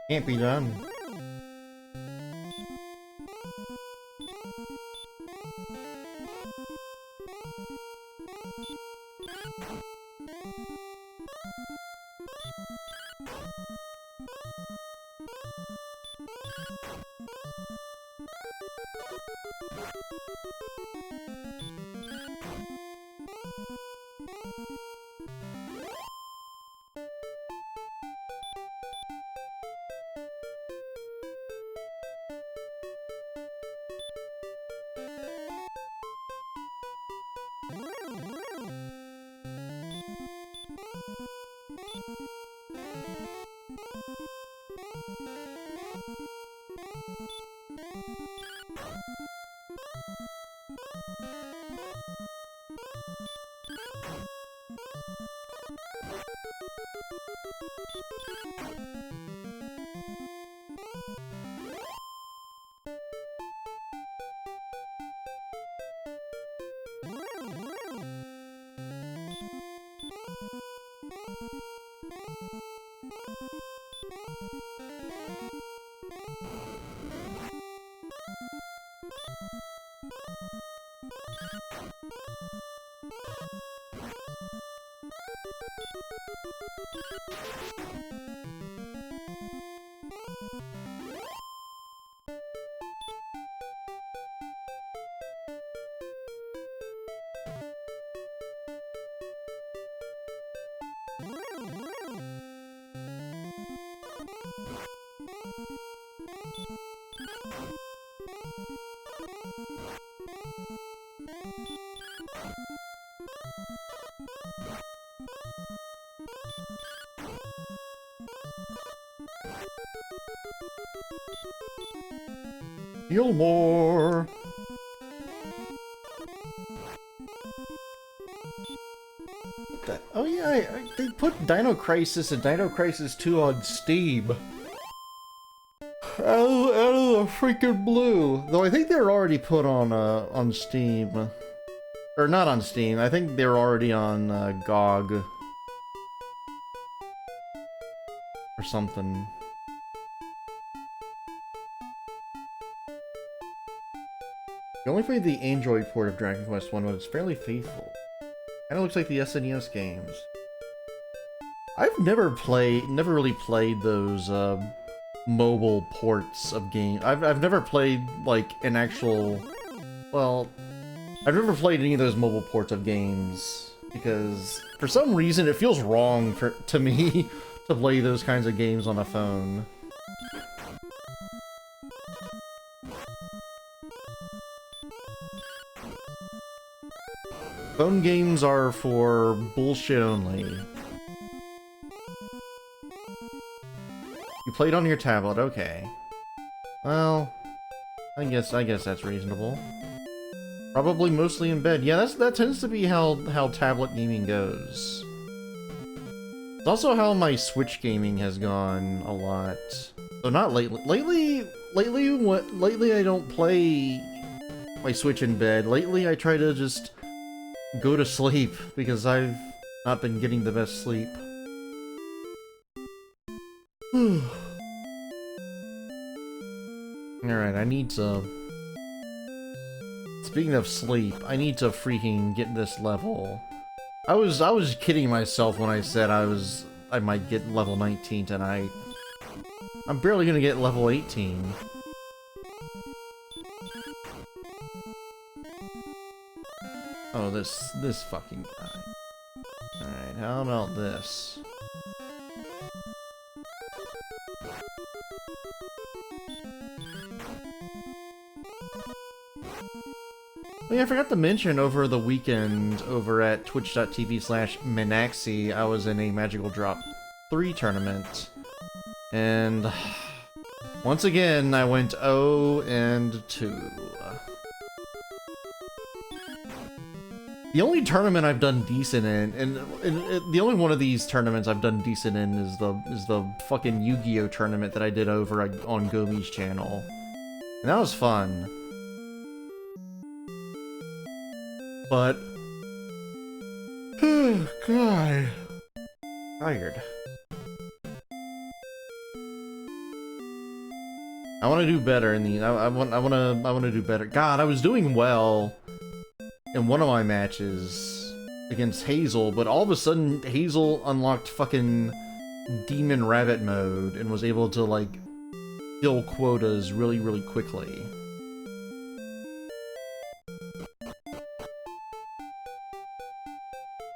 Can't be done. Heal more! Oh yeah, they put Dino Crisis and Dino Crisis 2 on Steam. Out of the freaking blue. Though I think they're already put on Steam. Or not on Steam, I think they're already on GOG. Or something. I only played the Android port of Dragon Quest 1, but it's fairly faithful. Kinda looks like the SNES games. I've never really played those mobile ports of games. I've never played like an actual, well, I've never played any of those mobile ports of games because for some reason it feels wrong to me to play those kinds of games on a phone. Phone games are for bullshit only. You played on your tablet, okay. Well, I guess that's reasonable. Probably mostly in bed. Yeah, that tends to be how tablet gaming goes. It's also how my Switch gaming has gone a lot. So not lately. Lately I don't play my Switch in bed. Lately I try to just go to sleep because I've not been getting the best sleep. Alright, I need to... Speaking of sleep, I need to freaking get this level. I was kidding myself when I said I might get level 19 tonight. I'm barely gonna get level 18. Oh, this fucking guy. Alright, how about this? Oh yeah, I forgot to mention over the weekend over at twitch.tv/Minaxi, I was in a Magical Drop 3 tournament. And once again, I went 0-2. The only tournament I've done decent in, and the only one of these tournaments I've done decent in is the fucking Yu-Gi-Oh tournament that I did over on Gomi's channel. And that was fun. But oh god, tired. I want to do better in the. I want to do better. God, I was doing well in one of my matches against Hazel, but all of a sudden Hazel unlocked fucking Demon Rabbit mode and was able to like kill quotas really quickly.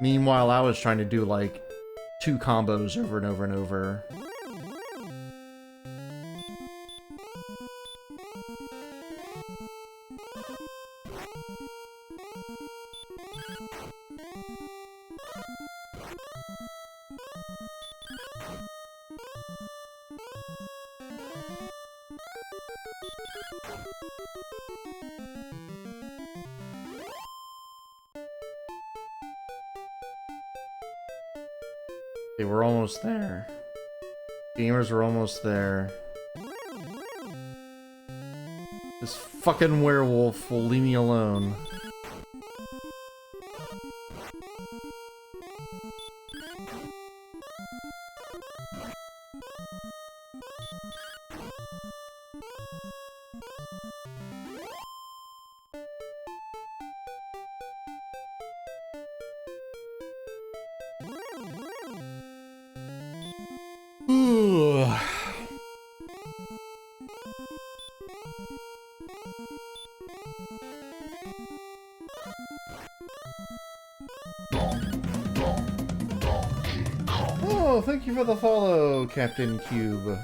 Meanwhile, I was trying to do like 2 combos over and over and over. Okay, we're almost there. Gamers, we're almost there. This fucking werewolf will leave me alone. Oh, thank you for the follow, Captain Cube.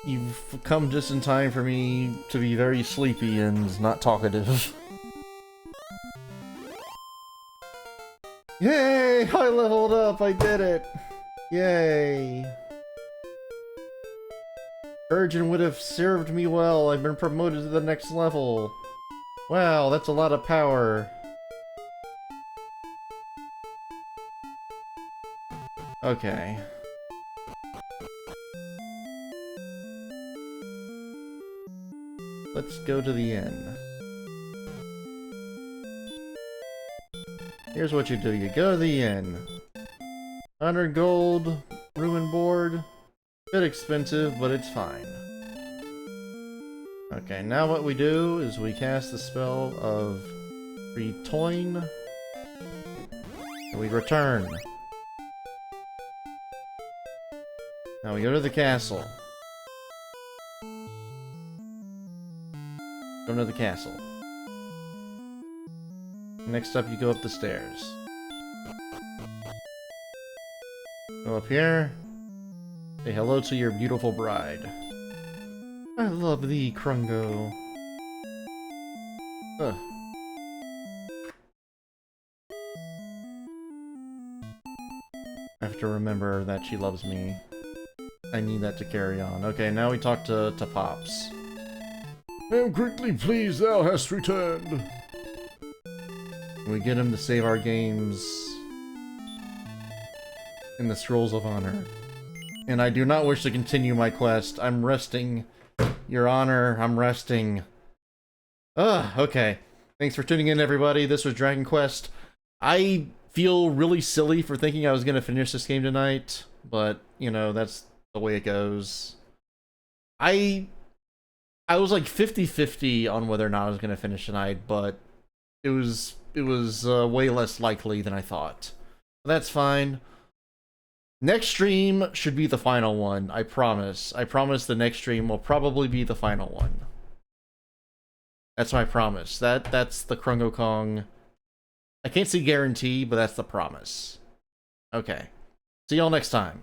You've come just in time for me to be very sleepy and not talkative. Yay! I leveled up! I did it! Yay! Urgent would have served me well. I've been promoted to the next level. Wow, that's a lot of power. Okay. Let's go to the inn. Here's what you do. You go to the inn. 100 gold, room and board. Bit expensive, but it's fine. Okay, now what we do is we cast the spell of Retoin. And we return. Now we go to the castle. Go to the castle. Next up, you go up the stairs. Go up here. Say hello to your beautiful bride. I love thee, Crungo. Ugh. I have to remember that she loves me. I need that to carry on. Okay, now we talk to Pops. I am greatly pleased thou hast returned. We get him to save our games in the Scrolls of Honor. And I do not wish to continue my quest. I'm resting. Your Honor, I'm resting. Okay. Thanks for tuning in, everybody. This was Dragon Quest. I feel really silly for thinking I was going to finish this game tonight, but, you know, that's the way it goes. I was like 50-50 on whether or not I was going to finish tonight, but it was way less likely than I thought. That's fine. Next stream should be the final one, I promise. I promise the next stream will probably be the final one. That's my promise. That's the Crungo Kong. I can't say guarantee, but that's the promise. Okay. See y'all next time.